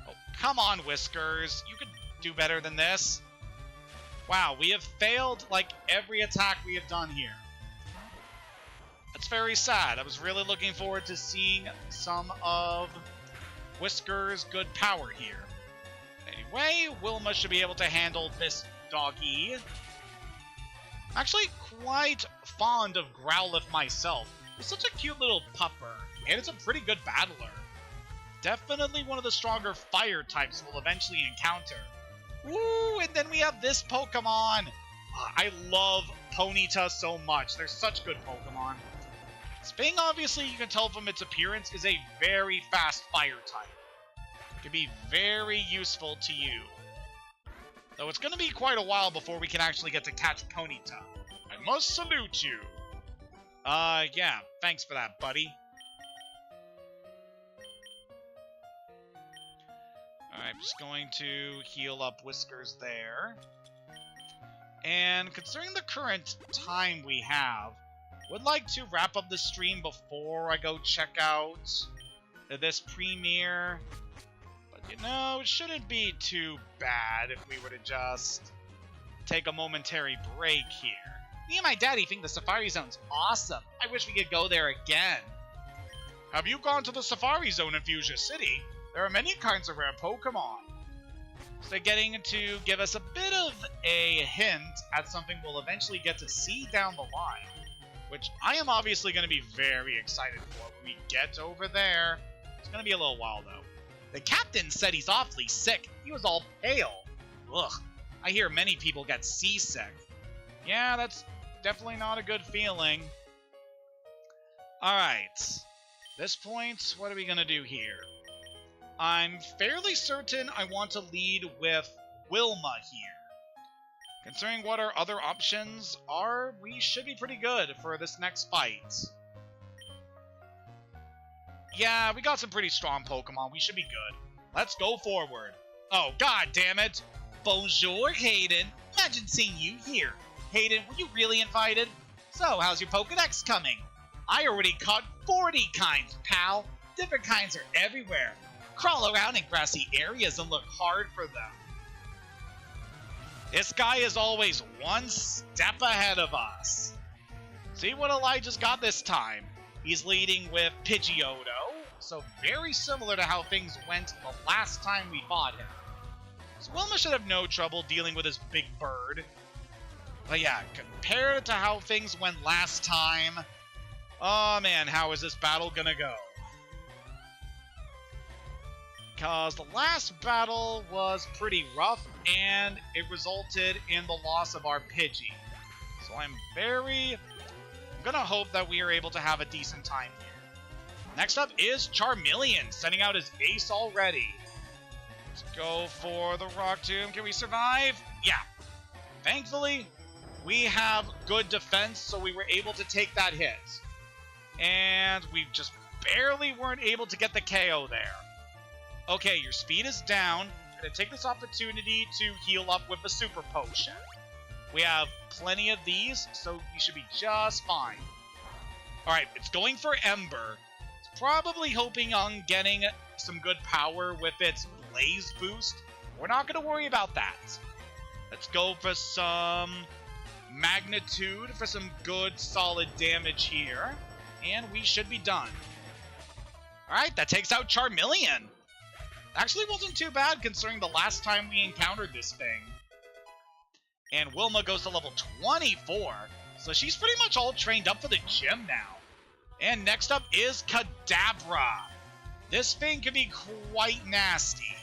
Oh, come on, Whiskers. You could do better than this. Wow, we have failed, like, every attack we have done here. That's very sad. I was really looking forward to seeing some of Whiskers' good power here. Anyway, Wilma should be able to handle this doggy. I'm actually quite fond of Growlithe myself. He's such a cute little pupper, and it's a pretty good battler. Definitely one of the stronger fire types we'll eventually encounter. Woo, and then we have this Pokemon. I love Ponyta so much. They're such good Pokemon. Sping, obviously, you can tell from its appearance, is a very fast fire type. It can be very useful to you. Though it's going to be quite a while before we can actually get to catch Ponyta. I must salute you. Yeah, thanks for that, buddy. Alright, just going to heal up Whiskers there. And considering the current time we have, would like to wrap up the stream before I go check out this premiere. But you know, it shouldn't be too bad if we were to just take a momentary break here. Me and my daddy think the Safari Zone's awesome. I wish we could go there again. Have you gone to the Safari Zone in Fuchsia City? There are many kinds of rare Pokemon. So they're getting to give us a bit of a hint at something we'll eventually get to see down the line. Which I am obviously going to be very excited for when we get over there. It's going to be a little while, though. The captain said he's awfully sick. He was all pale. Ugh, I hear many people get seasick. Yeah, that's definitely not a good feeling. Alright. This point, what are we going to do here? I'm fairly certain I want to lead with Wilma here. Considering what our other options are, we should be pretty good for this next fight. Yeah, we got some pretty strong Pokemon. We should be good. Let's go forward. Oh, god damn it. Bonjour, Hayden. Imagine seeing you here. Hayden, were you really invited? So, how's your Pokedex coming? I already caught 40 kinds, pal. Different kinds are everywhere. Crawl around in grassy areas and look hard for them. This guy is always one step ahead of us. See what Elijah's got this time. He's leading with Pidgeotto, so very similar to how things went the last time we fought him. So Wilma should have no trouble dealing with his big bird. But yeah, compared to how things went last time, oh man, how is this battle gonna go? Because the last battle was pretty rough, and it resulted in the loss of our Pidgey. So I'm gonna hope that we are able to have a decent time here. Next up is Charmeleon, sending out his ace already. Let's go for the Rock Tomb. Can we survive? Yeah. Thankfully, we have good defense, so we were able to take that hit. And we just barely weren't able to get the KO there. Okay, your speed is down. I'm going to take this opportunity to heal up with a Super Potion. We have plenty of these, so we should be just fine. Alright, it's going for Ember. It's probably hoping on getting some good power with its Blaze boost. We're not going to worry about that. Let's go for some Magnitude for some good solid damage here. And we should be done. Alright, that takes out Charmeleon. Actually wasn't too bad considering the last time we encountered this thing. And Wilma goes to level 24, so she's pretty much all trained up for the gym now. And next up is Kadabra. This thing can be quite nasty.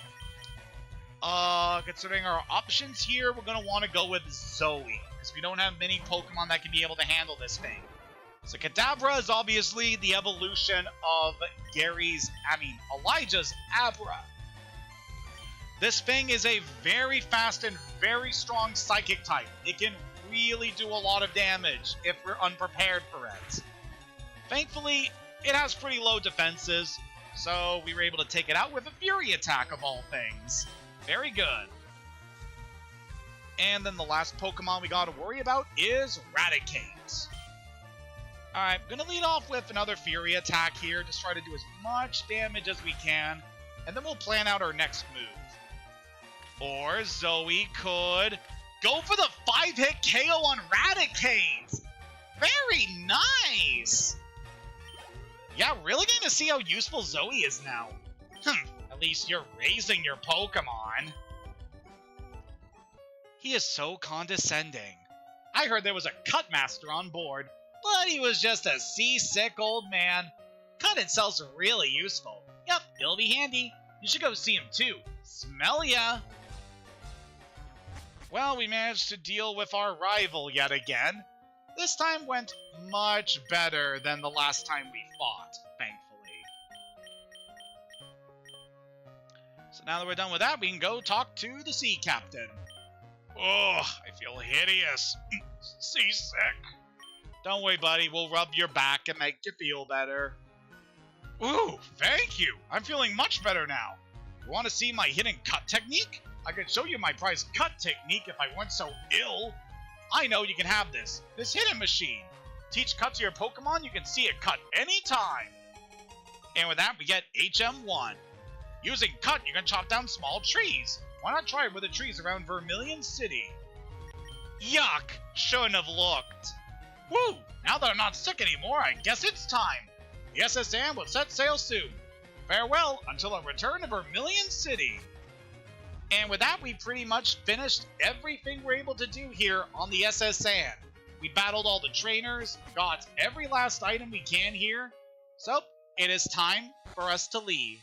Considering our options here, we're going to want to go with Zoe, because we don't have many Pokemon that can be able to handle this thing. So Kadabra is obviously the evolution of Elijah's Abra. This thing is a very fast and very strong Psychic type. It can really do a lot of damage if we're unprepared for it. Thankfully, it has pretty low defenses, so we were able to take it out with a Fury attack of all things. Very good. And then the last Pokemon we gotta worry about is Raticate. Alright, I'm gonna lead off with another Fury attack here, just try to do as much damage as we can, and then we'll plan out our next move. Or Zoe could go for the 5-hit KO on Raticate! Very nice! Yeah, really getting to see how useful Zoe is now. At least you're raising your Pokemon. He is so condescending. I heard there was a Cut Master on board, but he was just a seasick old man. Cut itself's really useful. Yep, it'll be handy. You should go see him too. Smell ya! Well, we managed to deal with our rival yet again. This time went much better than the last time we fought, thankfully. So now that we're done with that, we can go talk to the Sea Captain. Oh, I feel hideous. Seasick. Don't worry, buddy. We'll rub your back and make you feel better. Ooh, thank you. I'm feeling much better now. You want to see my hidden cut technique? I could show you my prized cut technique if I weren't so ill. I know you can have this hidden machine. Teach cut to your Pokemon, you can see it cut anytime. And with that, we get HM1. Using cut, you can chop down small trees. Why not try it with the trees around Cerulean City? Yuck! Shouldn't have looked. Woo! Now that I'm not sick anymore, I guess it's time. The SS Anne will set sail soon. Farewell until our return to Cerulean City. And with that, we pretty much finished everything we're able to do here on the SS Anne. We battled all the trainers, got every last item we can here. So, it is time for us to leave.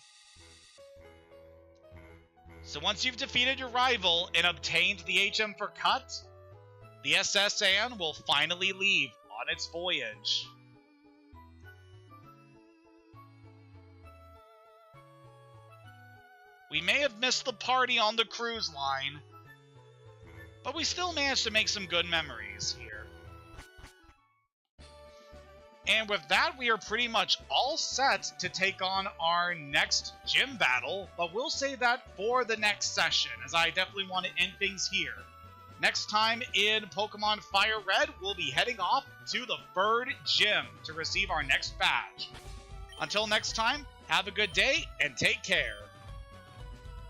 So once you've defeated your rival and obtained the HM for Cut, the SS Anne will finally leave on its voyage. We may have missed the party on the cruise line, but we still managed to make some good memories here. And with that, we are pretty much all set to take on our next gym battle, but we'll save that for the next session, as I definitely want to end things here. Next time in Pokémon FireRed, we'll be heading off to the Bird Gym to receive our next badge. Until next time, have a good day and take care.